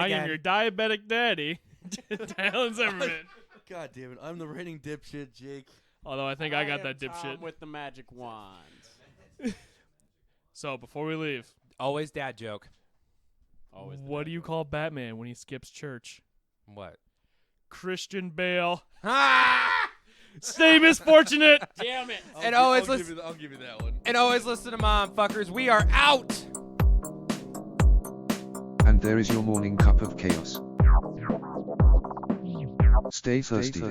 [SPEAKER 3] again.
[SPEAKER 2] am your diabetic daddy, Talon Zimmerman.
[SPEAKER 4] God damn it! I'm the reigning dipshit, Jake.
[SPEAKER 2] Although I think I got
[SPEAKER 5] am
[SPEAKER 2] that
[SPEAKER 5] Tom
[SPEAKER 2] dipshit.
[SPEAKER 5] with the magic wand.
[SPEAKER 2] So before we leave,
[SPEAKER 3] Always dad joke.
[SPEAKER 5] Always. the
[SPEAKER 2] what
[SPEAKER 5] bad
[SPEAKER 2] do you
[SPEAKER 5] joke.
[SPEAKER 2] call Batman when he skips church?
[SPEAKER 3] What?
[SPEAKER 2] Christian Bale.
[SPEAKER 3] Ah!
[SPEAKER 2] Stay misfortunate.
[SPEAKER 5] Damn it!
[SPEAKER 3] And always
[SPEAKER 4] I'll
[SPEAKER 3] listen.
[SPEAKER 4] give you that one.
[SPEAKER 3] And always listen to Mom, fuckers. We are out.
[SPEAKER 7] And there is your morning cup of chaos. Stay thirsty.